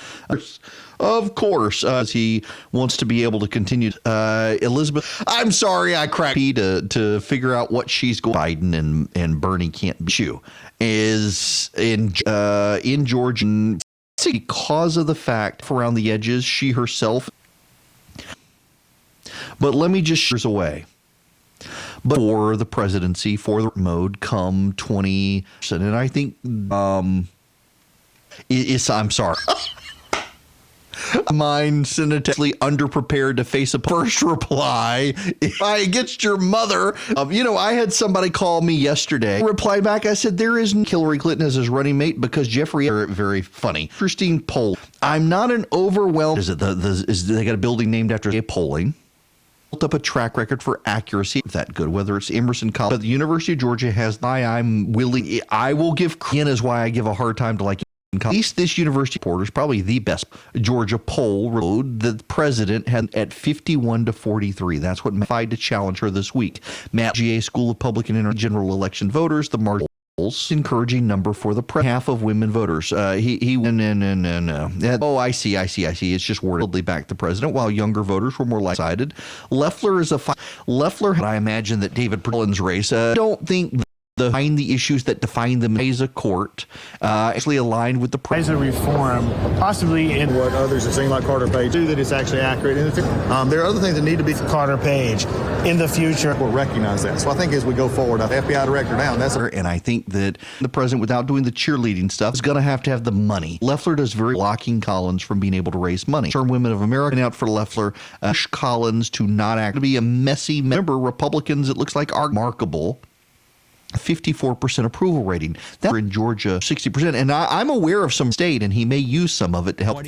Of course, as he wants to be able to continue. Elizabeth, I'm sorry I cracked to figure out what she's going. Biden and Bernie can't beat you is in Georgia because of the fact around the edges she herself. But let me just years away. But for the presidency, for the mode, come 20, and I think I'm sorry. Mine sinisterly underprepared to face a first reply. If I against your mother, I had somebody call me yesterday. I replied back. I said there is Hillary Clinton as his running mate because Jeffrey. Very funny, interesting poll. I'm not an overwhelmed. Is it they got a building named after a polling? Built up a track record for accuracy. That good. Whether it's Emerson College, but the University of Georgia has. I'm willing. I will give. Ian is why I give a hard time to like. At least this university reporter is probably the best Georgia poll road the president had at 51-43. That's what made to challenge her this week. Matt GA School of Public and General Election Voters, the margin encouraging number for the half of women voters. No. Oh, I see. It's just wordedly back the president, while younger voters were more excited. Loeffler is Loeffler. I imagine that David Perlin's race. Don't think. Behind the issues that define them as a court, actually aligned with the president. As a reform, possibly in what others have seen like Carter Page do, that it's actually accurate. And there are other things that need to be Carter Page in the future. We'll recognize that. So I think as we go forward, the FBI director now, and I think that the president, without doing the cheerleading stuff, is going to have the money. Loeffler does very blocking Collins from being able to raise money. Term Women of America out for Loeffler, Collins to not act to be a messy member. Republicans, it looks like, are remarkable. 54% approval rating. That's in Georgia, 60%. And I'm aware of some state, and he may use some of it to help.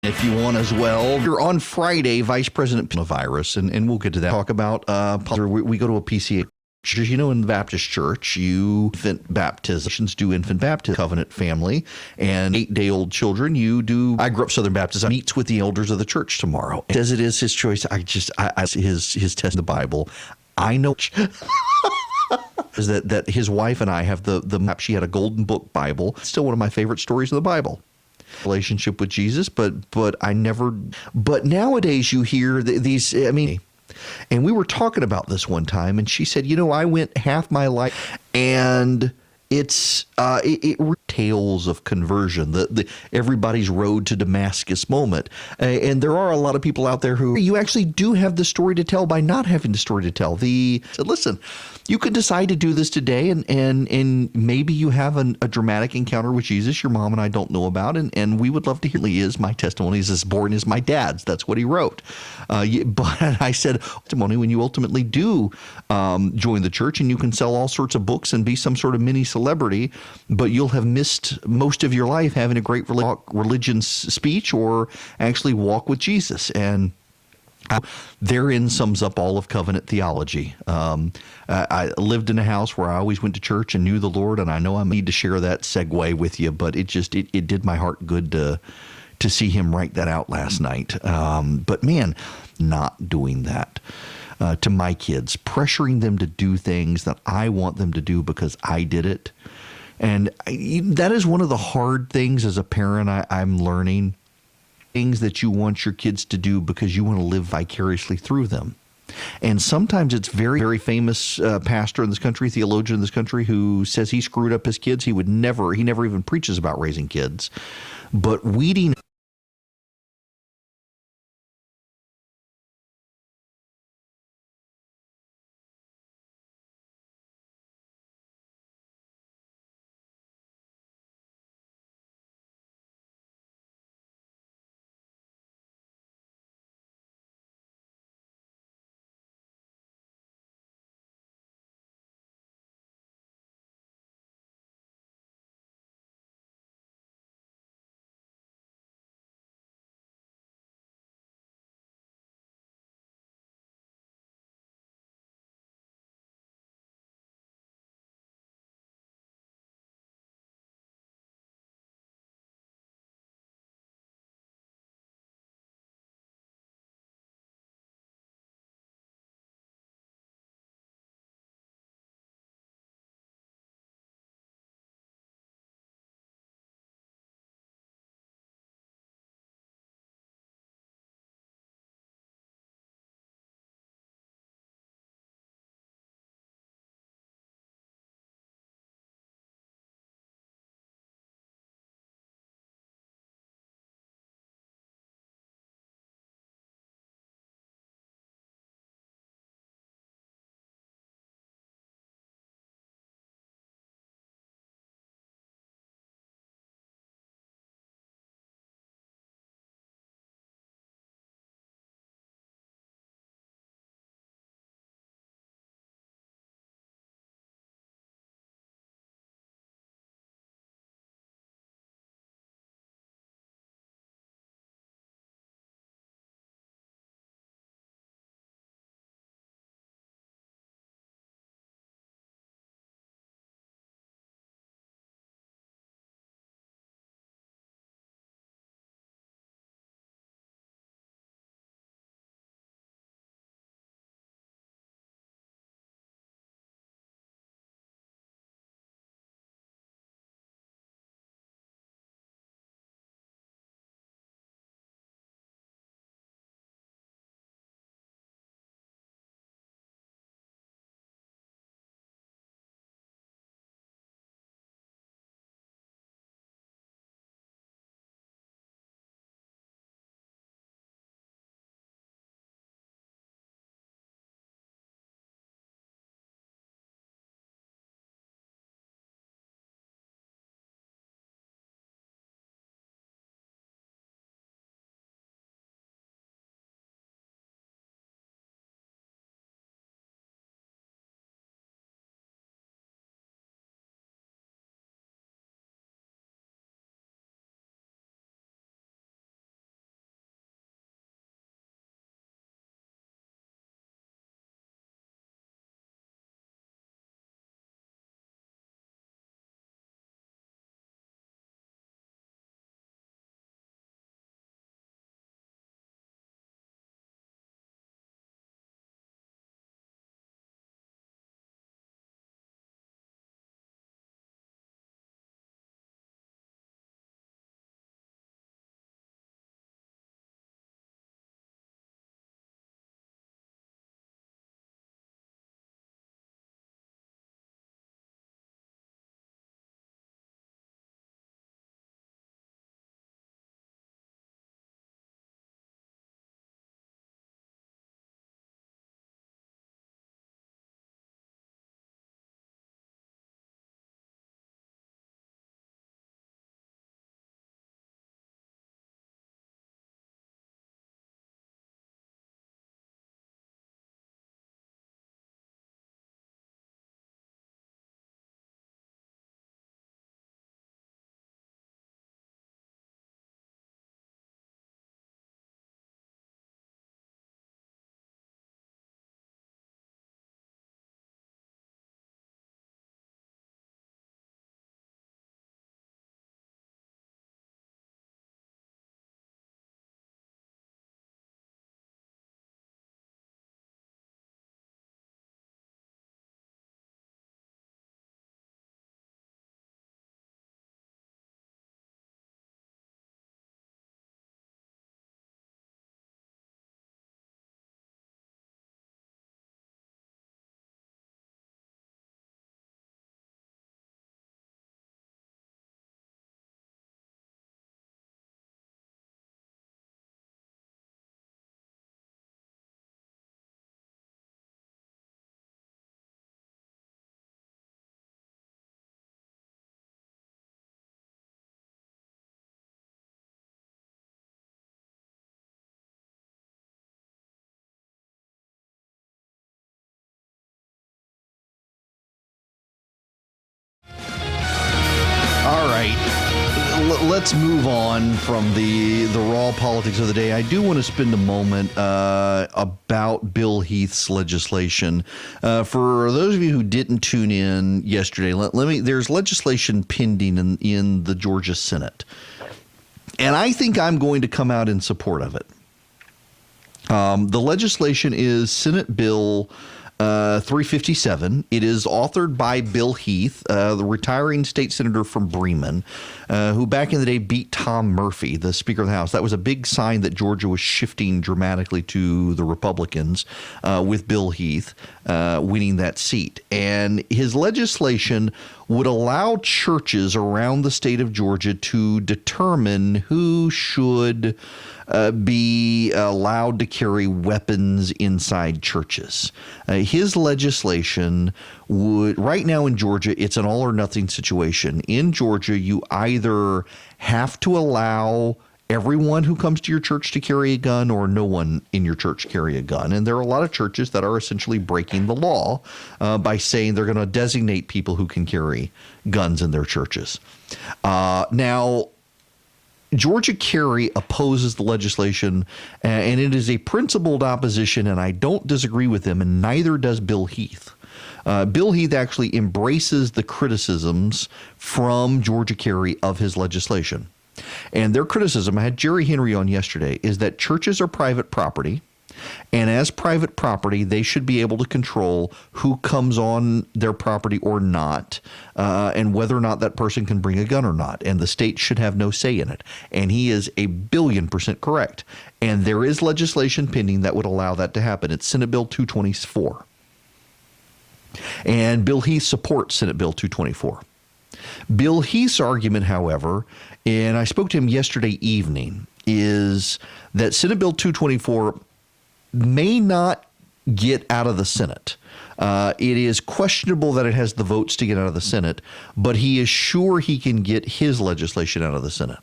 if you want as well. You're on Friday, Vice President Coronavirus, and we'll get to that. Talk about we go to a PCA. You know, in the Baptist church, infant baptisms do infant baptism, covenant family, and 8-day-old children. I grew up Southern Baptist. Meets with the elders of the church tomorrow. As it is his choice, his test in the Bible. I know is that his wife and I have the map. She had a Golden Book Bible. It's still one of my favorite stories of the Bible. Relationship with Jesus, but nowadays you hear these. I mean. And we were talking about this one time, and she said, I went half my life, and it's tales of conversion, the everybody's road to Damascus moment. And there are a lot of people out there who you actually do have the story to tell by not having the story to tell. Listen, you could decide to do this today, and maybe you have a dramatic encounter with Jesus your mom and I don't know about, and we would love to hear. My testimony is as boring as my dad's. That's what he wrote. But I said, testimony when you ultimately do join the church, and you can sell all sorts of books and be some sort of mini celebrity, but you'll have missed most of your life having a great religion speech or actually walk with Jesus. And therein sums up all of covenant theology. I lived in a house where I always went to church and knew the Lord, and I know I need to share that segue with you, but it did my heart good to see him write that out last night. But man, not doing that to my kids, pressuring them to do things that I want them to do because I did it. And that is one of the hard things as a parent I'm learning. Things that you want your kids to do because you want to live vicariously through them. And sometimes it's very, very famous pastor in this country, theologian in this country, who says he screwed up his kids. He never even preaches about raising kids. But weeding let's move on from the raw politics of the day. I do want to spend a moment about Bill Heath's legislation. For those of you who didn't tune in yesterday, there's legislation pending in the Georgia Senate. And I think I'm going to come out in support of it. The legislation is Senate Bill 357. It is authored by Bill Heath, the retiring state senator from Bremen, who back in the day beat Tom Murphy, the Speaker of the House. That was a big sign that Georgia was shifting dramatically to the Republicans with Bill Heath winning that seat. And his legislation would allow churches around the state of Georgia to determine who should be allowed to carry weapons inside churches. His legislation would, right now in Georgia, it's an all or nothing situation. In Georgia, you either have to allow everyone who comes to your church to carry a gun or no one in your church carry a gun. And there are a lot of churches that are essentially breaking the law by saying they're going to designate people who can carry guns in their churches. Now, Georgia Carry opposes the legislation, and it is a principled opposition, and I don't disagree with them, and neither does Bill Heath. Bill Heath actually embraces the criticisms from Georgia Carry of his legislation. And their criticism, I had Jerry Henry on yesterday, is that churches are private property, and as private property, they should be able to control who comes on their property or not, and whether or not that person can bring a gun or not. And the state should have no say in it. And he is 1,000,000,000% correct. And there is legislation pending that would allow that to happen. It's Senate Bill 224. And Bill Heath supports Senate Bill 224. Bill Heath's argument, however, and I spoke to him yesterday evening, is that Senate Bill 224 may not get out of the Senate. It is questionable that it has the votes to get out of the Senate, but he is sure he can get his legislation out of the Senate.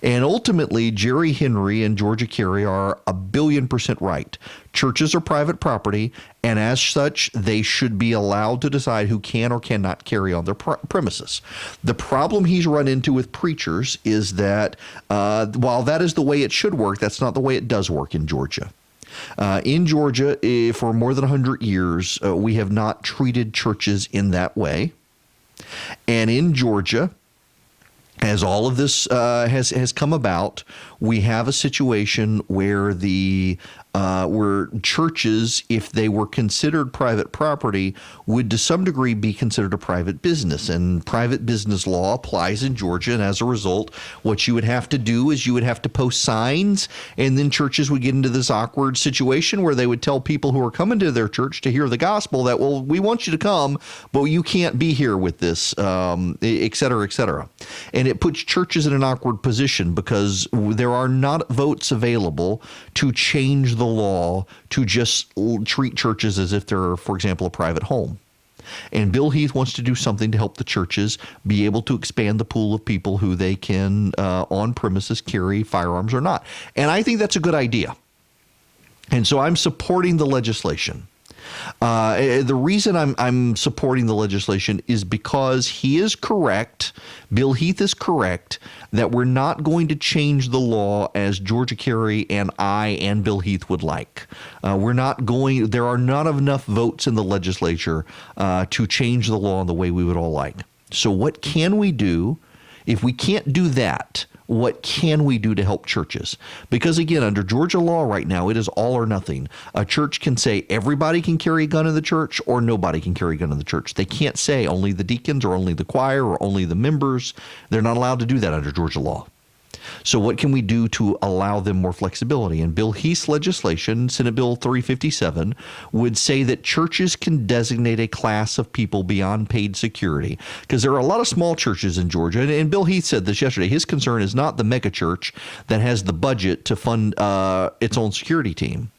And ultimately, Jerry Henry and Georgia Carry are 1,000,000,000% right. Churches are private property, and as such, they should be allowed to decide who can or cannot carry on their premises. The problem he's run into with preachers is that while that is the way it should work, that's not the way it does work in Georgia. In Georgia, for more than 100 years, we have not treated churches in that way. And in Georgia, as all of this has come about, we have a situation where where churches, if they were considered private property, would to some degree be considered a private business. And private business law applies in Georgia. And as a result, what you would have to do is you would have to post signs, and then churches would get into this awkward situation where they would tell people who are coming to their church to hear the gospel that, well, we want you to come, but you can't be here with this, et cetera, et cetera. And it puts churches in an awkward position because there are not votes available to change the law to just treat churches as if they're, for example, a private home. And Bill Heath wants to do something to help the churches be able to expand the pool of people who they can on premises carry firearms or not. And I think that's a good idea. And so I'm supporting the legislation. The reason I'm supporting the legislation is because he is correct, Bill Heath is correct, that we're not going to change the law as Georgia Carry and I and Bill Heath would like. There are not enough votes in the legislature to change the law in the way we would all like. So what can we do? If we can't do that, what can we do to help churches? Because again, under Georgia law right now, it is all or nothing. A church can say everybody can carry a gun in the church or nobody can carry a gun in the church. They can't say only the deacons or only the choir or only the members. They're not allowed to do that under Georgia law. So what can we do to allow them more flexibility? And Bill Heath's legislation, Senate Bill 357, would say that churches can designate a class of people beyond paid security. Because there are a lot of small churches in Georgia. And Bill Heath said this yesterday. His concern is not the mega church that has the budget to fund its own security team.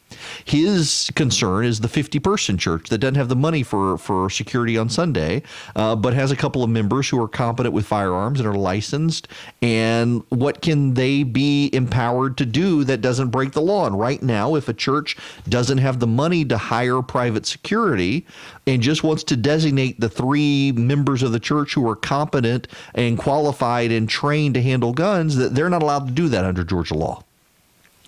His concern is the 50-person church that doesn't have the money for security on Sunday, but has a couple of members who are competent with firearms and are licensed. And what can they be empowered to do that doesn't break the law? And right now, if a church doesn't have the money to hire private security and just wants to designate the 3 members of the church who are competent and qualified and trained to handle guns, that they're not allowed to do that under Georgia law.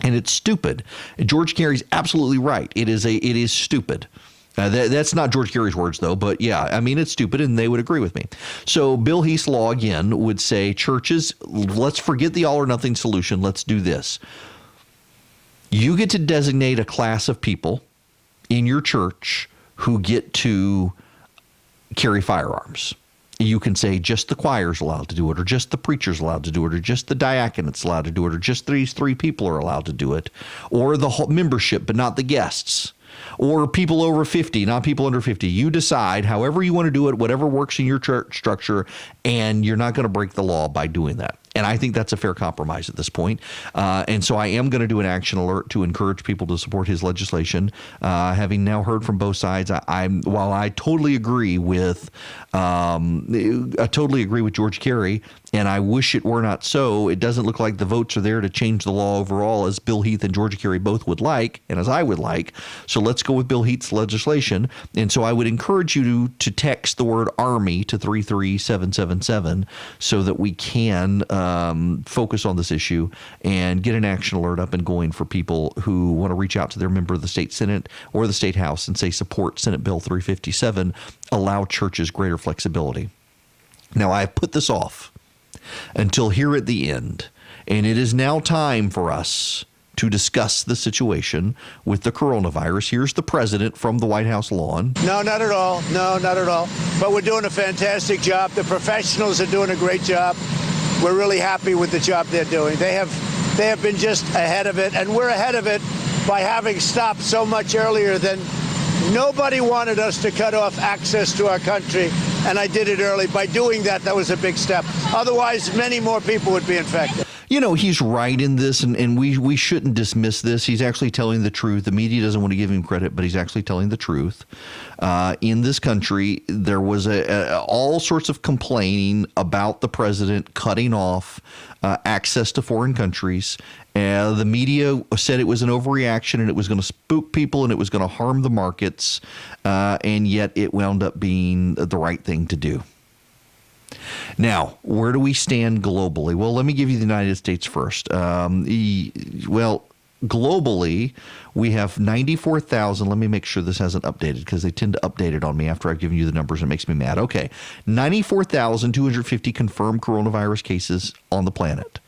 And it's stupid. George Carey's absolutely right. It is stupid. That's not George Carey's words, though. But yeah, I mean, it's stupid, and they would agree with me. So Bill Heath's law, again, would say, churches, let's forget the all or nothing solution. Let's do this. You get to designate a class of people in your church who get to carry firearms. You can say just the choir's allowed to do it, or just the preacher's allowed to do it, or just the diaconate's allowed to do it, or just these 3 people are allowed to do it, or the whole membership, but not the guests, or people over 50, not people under 50. You decide however you want to do it, whatever works in your church structure, and you're not going to break the law by doing that. And I think that's a fair compromise at this point. And so I am going to do an action alert to encourage people to support his legislation. Having now heard from both sides, while I totally agree with George Carey, and I wish it were not so, it doesn't look like the votes are there to change the law overall, as Bill Heath and George Carey both would like, and as I would like. So let's go with Bill Heath's legislation. And so I would encourage you to text the word Army to 33777 so that we can focus on this issue and get an action alert up and going for people who want to reach out to their member of the state Senate or the state House and say, support Senate Bill 357, allow churches greater flexibility. Now, I put this off until here at the end, and it is now time for us to discuss the situation with the coronavirus. Here's the president from the White House lawn. No, not at all. No, not at all. But we're doing a fantastic job. The professionals are doing a great job. We're really happy with the job they're doing. They have been just ahead of it, and we're ahead of it by having stopped so much earlier than nobody wanted us to cut off access to our country, and I did it early. By doing that, that was a big step. Otherwise, many more people would be infected. You know, he's right in this, and we shouldn't dismiss this. He's actually telling the truth. The media doesn't want to give him credit, but he's actually telling the truth. In this country, there was all sorts of complaining about the president cutting off access to foreign countries. The media said it was an overreaction and it was going to spook people and it was going to harm the markets, and yet it wound up being the right thing to do. Now, where do we stand globally? Well, let me give you the United States first. Globally, we have 94,000. Let me make sure this hasn't updated because they tend to update it on me after I've given you the numbers. It makes me mad. Okay, 94,250 confirmed coronavirus cases on the planet.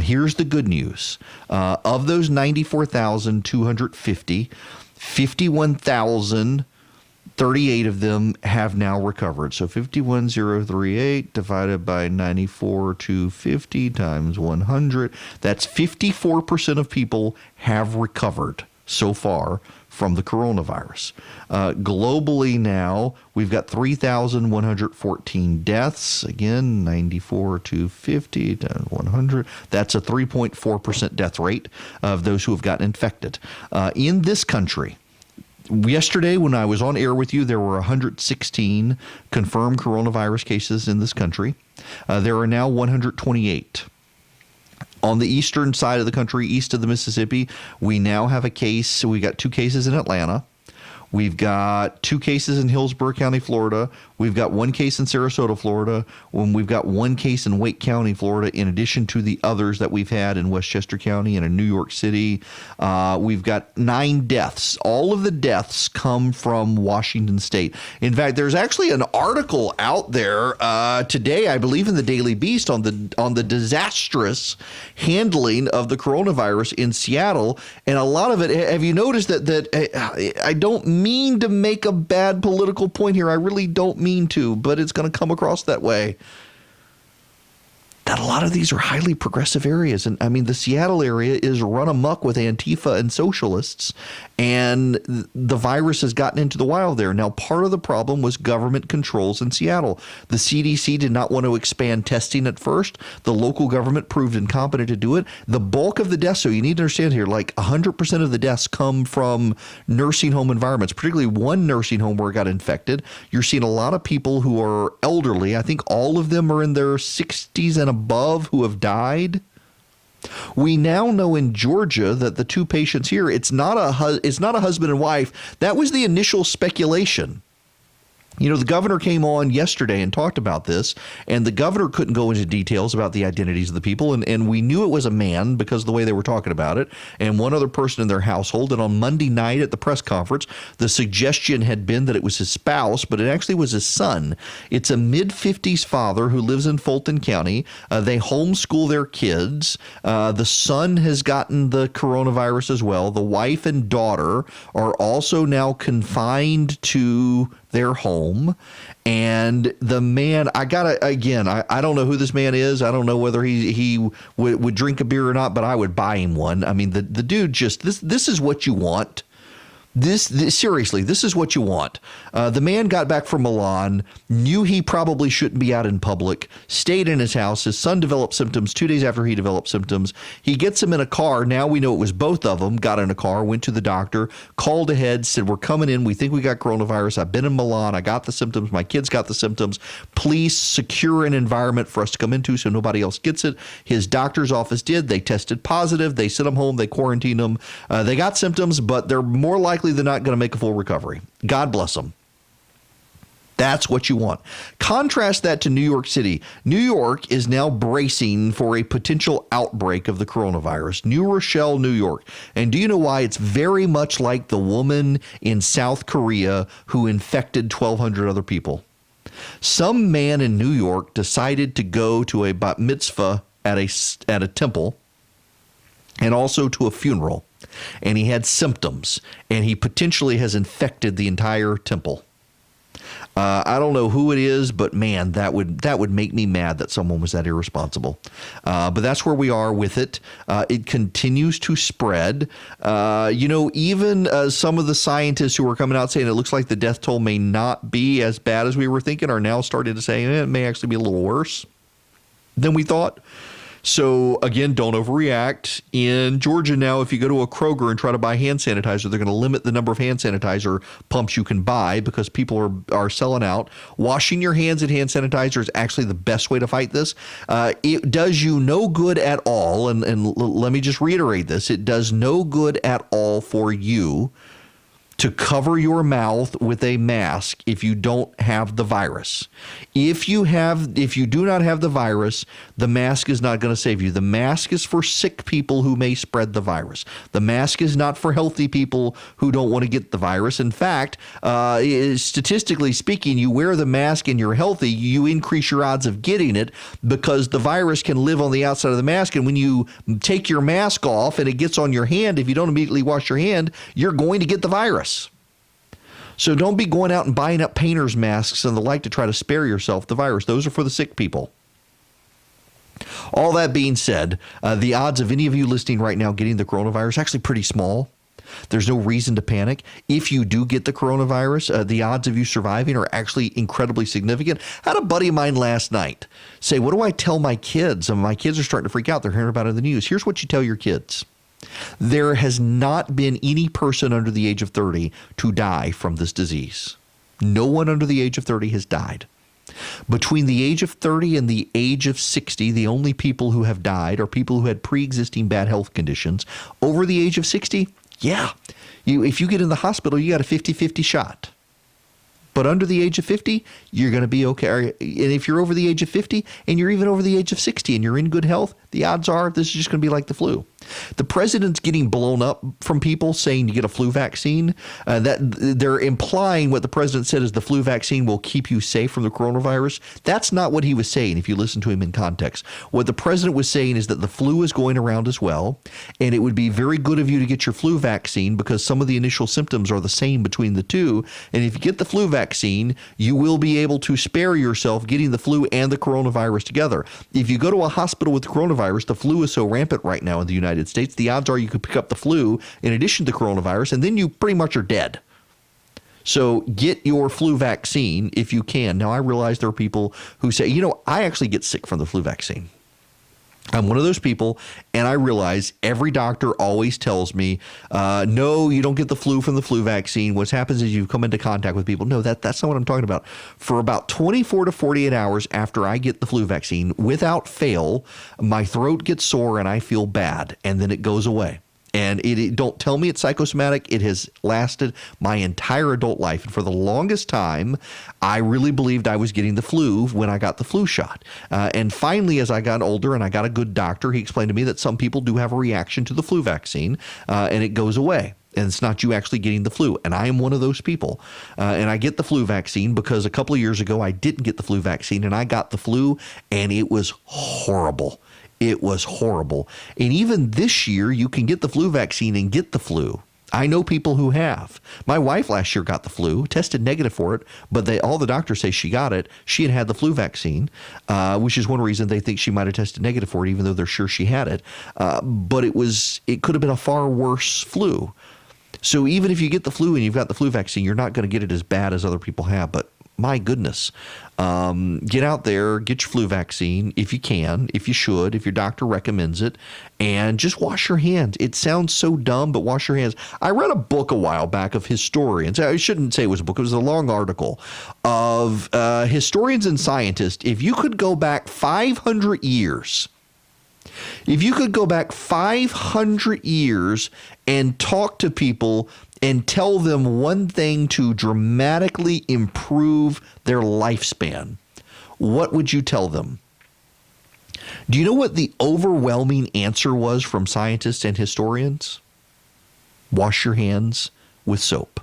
Here's the good news. Of those 94,250, 51,038 of them have now recovered. So 51,038 divided by 94,250 times 100. That's 54% of people have recovered so far from the coronavirus. Globally now, we've got 3,114 deaths. Again, 94,250 times 100. That's a 3.4% death rate of those who have gotten infected. In this country, yesterday, when I was on air with you, there were 116 confirmed coronavirus cases in this country. There are now 128. On the eastern side of the country, east of the Mississippi, we now have a case. So we got 2 cases in Atlanta. We've got 2 cases in Hillsborough County, Florida. We've got 1 case in Sarasota, Florida. We've got 1 case in Wake County, Florida, in addition to the others that we've had in Westchester County and in New York City. We've got 9 deaths. All of the deaths come from Washington State. In fact, there's actually an article out there today, I believe, in the Daily Beast on the disastrous handling of the coronavirus in Seattle. And a lot of it, have you noticed that I don't mean to make a bad political point here. I really don't mean to, but it's going to come across that way. that a lot of these are highly progressive areas. And I mean, the Seattle area is run amok with Antifa and socialists, and the virus has gotten into the wild there. Now, part of the problem was government controls in Seattle. The CDC did not want to expand testing at first. The local government proved incompetent to do it. The bulk of the deaths, so you need to understand here, like 100% of the deaths come from nursing home environments, particularly one nursing home where it got infected. You're seeing a lot of people who are elderly. I think all of them are in their 60s and above who have died. We now know in Georgia that the two patients here, it's not a husband and wife. That was the initial speculation. You know, the governor came on yesterday and talked about this, and the governor couldn't go into details about the identities of the people, and we knew it was a man because of the way they were talking about it, and one other person in their household. And on Monday night at the press conference, the suggestion had been that it was his spouse, but it actually was his son. It's a mid-50s father who lives in Fulton County. They homeschool their kids. The son has gotten the coronavirus as well. The wife and daughter are also now confined to their home. And the man, I don't know who this man is. I don't know whether he would drink a beer or not, but I would buy him one. I mean, the dude just, this is what you want. Seriously, this is what you want. The man got back from Milan, knew he probably shouldn't be out in public, stayed in his house. His son developed symptoms 2 days after he developed symptoms. He gets him in a car. Now we know it was both of them. Got in a car, went to the doctor, called ahead, said, we're coming in. We think we got coronavirus. I've been in Milan. I got the symptoms. My kids got the symptoms. Please secure an environment for us to come into so nobody else gets it. His doctor's office did. They tested positive. They sent him home. They quarantined him. They got symptoms, but they're more likely than not going to make a full recovery. God bless them. That's what you want. Contrast that to New York City. New York is now bracing for a potential outbreak of the coronavirus. New Rochelle, New York. And do you know why? It's very much like the woman in South Korea who infected 1,200 other people. Some man in New York decided to go to a bat mitzvah at a temple and also to a funeral. And he had symptoms, and he potentially has infected the entire temple. I don't know who it is, but man, that would make me mad that someone was that irresponsible. But that's where we are with it. It continues to spread. Even some of the scientists who were coming out saying it looks like the death toll may not be as bad as we were thinking are now starting to say it may actually be a little worse than we thought. So, again, don't overreact. In Georgia now, if you go to a Kroger and try to buy hand sanitizer, they're going to limit the number of hand sanitizer pumps you can buy because people are selling out. Washing your hands and hand sanitizer is actually the best way to fight this. It does you no good at all, and let me just reiterate this. It does no good at all for you to cover your mouth with a mask if you don't have the virus. If you do not have the virus, the mask is not going to save you. The mask is for sick people who may spread the virus. The mask is not for healthy people who don't want to get the virus. In fact, statistically speaking, you wear the mask and you're healthy, you increase your odds of getting it because the virus can live on the outside of the mask. And when you take your mask off and it gets on your hand, if you don't immediately wash your hand, you're going to get the virus. So don't be going out and buying up painter's masks and the like to try to spare yourself the virus. Those are for the sick people. All that being said, the odds of any of you listening right now getting the coronavirus are actually pretty small. There's no reason to panic. If you do get the coronavirus, the odds of you surviving are actually incredibly significant. I had a buddy of mine last night say, what do I tell my kids? And my kids are starting to freak out. They're hearing about it in the news. Here's what you tell your kids. There has not been any person under the age of 30 to die from this disease. No one under the age of 30 has died. Between the age of 30 and the age of 60, the only people who have died are people who had pre-existing bad health conditions. Over the age of 60, if you get in the hospital, you got a 50-50 shot. But under the age of 50, you're going to be okay. And if you're over the age of 50 and you're even over the age of 60 and you're in good health, the odds are this is just going to be like the flu. The president's getting blown up from people saying you get a flu vaccine. That they're implying what the president said is the flu vaccine will keep you safe from the coronavirus. That's not what he was saying if you listen to him in context. What the president was saying is that the flu is going around as well, and it would be very good of you to get your flu vaccine because some of the initial symptoms are the same between the two. And if you get the flu vaccine, you will be able to spare yourself getting the flu and the coronavirus together. If you go to a hospital with the coronavirus, the flu is so rampant right now in the United States, the odds are you could pick up the flu in addition to the coronavirus, and then you pretty much are dead. So get your flu vaccine if you can. Now, I realize there are people who say, I actually get sick from the flu vaccine. I'm one of those people, and I realize every doctor always tells me, no, you don't get the flu from the flu vaccine. What happens is you come into contact with people. No, that's not what I'm talking about. For about 24 to 48 hours after I get the flu vaccine, without fail, my throat gets sore and I feel bad, and then it goes away. And it don't tell me it's psychosomatic. It has lasted my entire adult life. And for the longest time, I really believed I was getting the flu when I got the flu shot. And finally, as I got older and I got a good doctor, he explained to me that some people do have a reaction to the flu vaccine and it goes away. And it's not you actually getting the flu. And I am one of those people. And I get the flu vaccine because a couple of years ago, I didn't get the flu vaccine and I got the flu and it was horrible. It was horrible. And even this year, you can get the flu vaccine and get the flu. I know people who have. My wife last year got the flu, tested negative for it, but all the doctors say she got it. She had the flu vaccine, which is one reason they think she might have tested negative for it, even though they're sure she had it. But it could have been a far worse flu. So even if you get the flu and you've got the flu vaccine, you're not going to get it as bad as other people have. But my goodness, get out there, get your flu vaccine if you can, if you should, if your doctor recommends it, and just wash your hands. It sounds so dumb, but wash your hands. I read a book a while back of historians. I shouldn't say it was a book. It was a long article of historians and scientists. If you could go back 500 years, if you could go back 500 years and talk to people and tell them one thing to dramatically improve their lifespan, what would you tell them? Do you know what the overwhelming answer was from scientists and historians? Wash your hands with soap.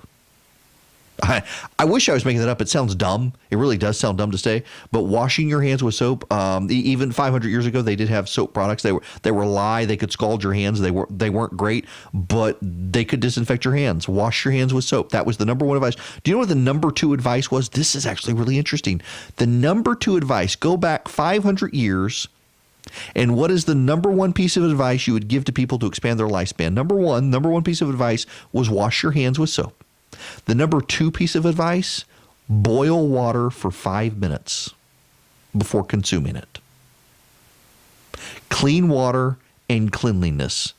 I wish I was making that up. It sounds dumb. It really does sound dumb to say. But washing your hands with soap, even 500 years ago, they did have soap products. They were lye. They could scald your hands. They weren't great, but they could disinfect your hands. Wash your hands with soap. That was the number one advice. Do you know what the number two advice was? This is actually really interesting. The number two advice, go back 500 years. And what is the number one piece of advice you would give to people to expand their lifespan? Number one piece of advice was wash your hands with soap. The number two piece of advice, boil water for 5 minutes before consuming it. Clean water and cleanliness.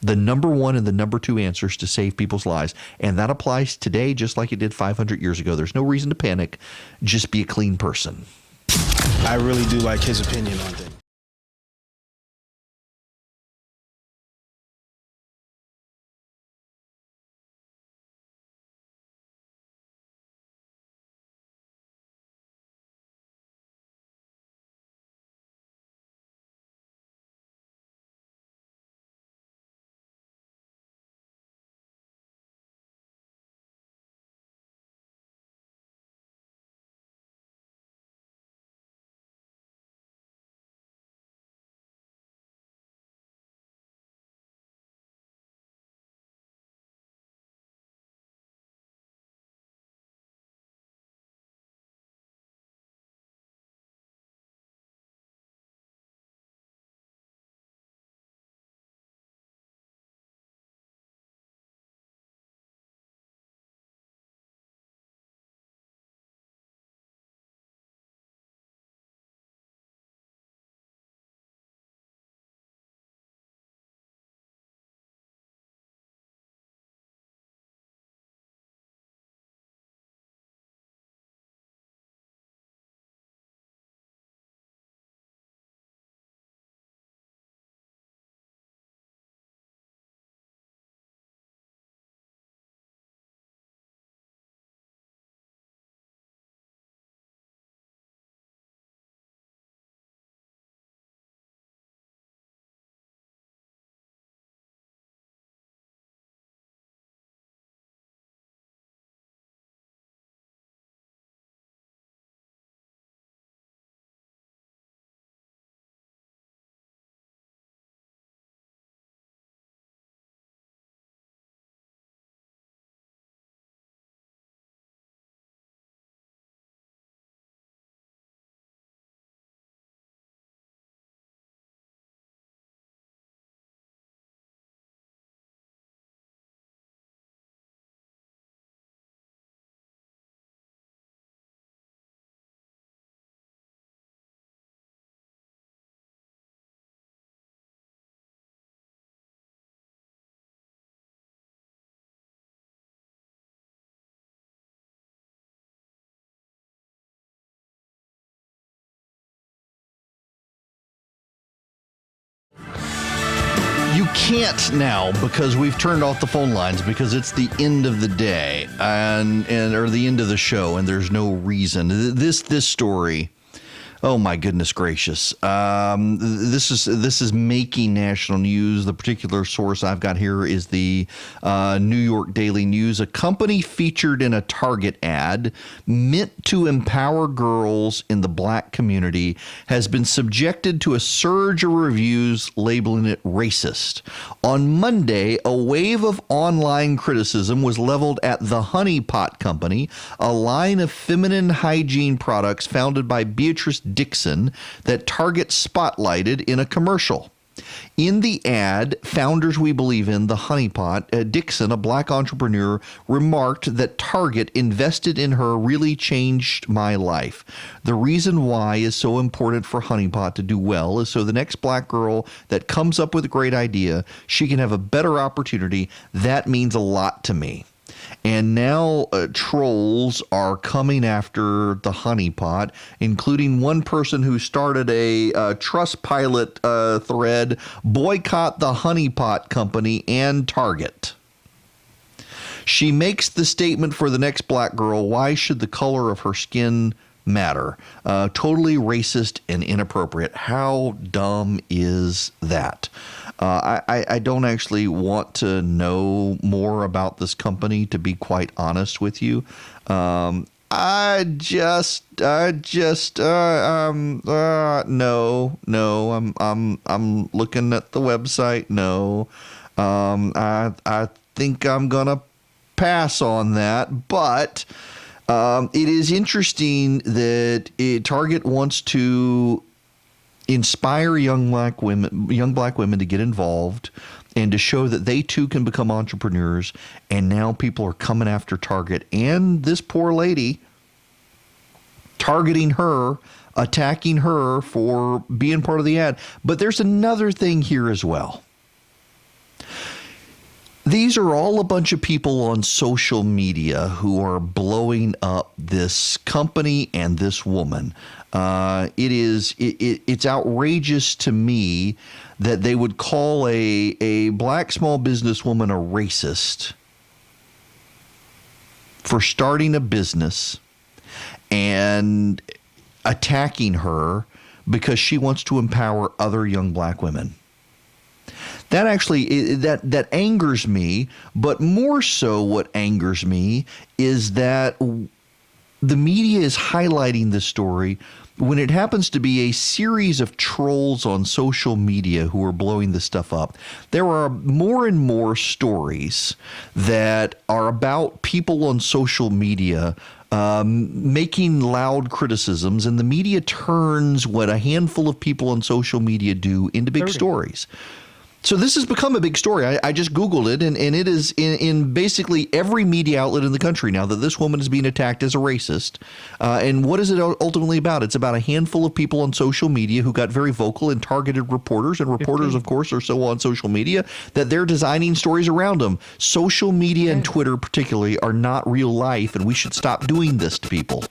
The number one and the number two answers to save people's lives. And that applies today just like it did 500 years ago. There's no reason to panic. Just be a clean person. I really do like his opinion on things. can't now because we've turned off the phone lines because it's the end of the day and or the end of the show, and there's no reason. This story. Oh my goodness gracious! This is making national news. The particular source I've got here is the New York Daily News. A company featured in a Target ad meant to empower girls in the black community has been subjected to a surge of reviews labeling it racist. On Monday, a wave of online criticism was leveled at the Honey Pot Company, a line of feminine hygiene products founded by Beatrice Dixon that Target spotlighted in a commercial. In the ad, Founders We Believe In, the Honey Pot, Dixon, a black entrepreneur, remarked that Target invested in her really changed my life. The reason why is so important for Honey Pot to do well is so the next black girl that comes up with a great idea, she can have a better opportunity. That means a lot to me. And now trolls are coming after the Honey Pot, including one person who started a Trustpilot thread, boycott the Honey Pot Company and Target. She makes the statement for the next black girl, why should the color of her skin matter? Totally racist and inappropriate. How dumb is that? I don't actually want to know more about this company, to be quite honest with you. No, I'm looking at the website. No, I think I'm gonna pass on that, but it is interesting that Target wants to inspire young black women to get involved and to show that they too can become entrepreneurs. And now people are coming after Target and this poor lady, targeting her, attacking her for being part of the ad. But there's another thing here as well. These are all a bunch of people on social media who are blowing up this company and this woman. It's outrageous to me that they would call a black small businesswoman a racist for starting a business and attacking her because she wants to empower other young black women. That actually, that angers me, but more so what angers me is that the media is highlighting this story when it happens to be a series of trolls on social media who are blowing this stuff up. There are more and more stories that are about people on social media making loud criticisms, and the media turns what a handful of people on social media do into big stories. So this has become a big story. I just Googled it, and it is in basically every media outlet in the country now that this woman is being attacked as a racist. And what is it ultimately about? It's about a handful of people on social media who got very vocal and targeted reporters. And reporters, of course, are so on social media that they're designing stories around them. Social media and Twitter particularly are not real life, and we should stop doing this to people.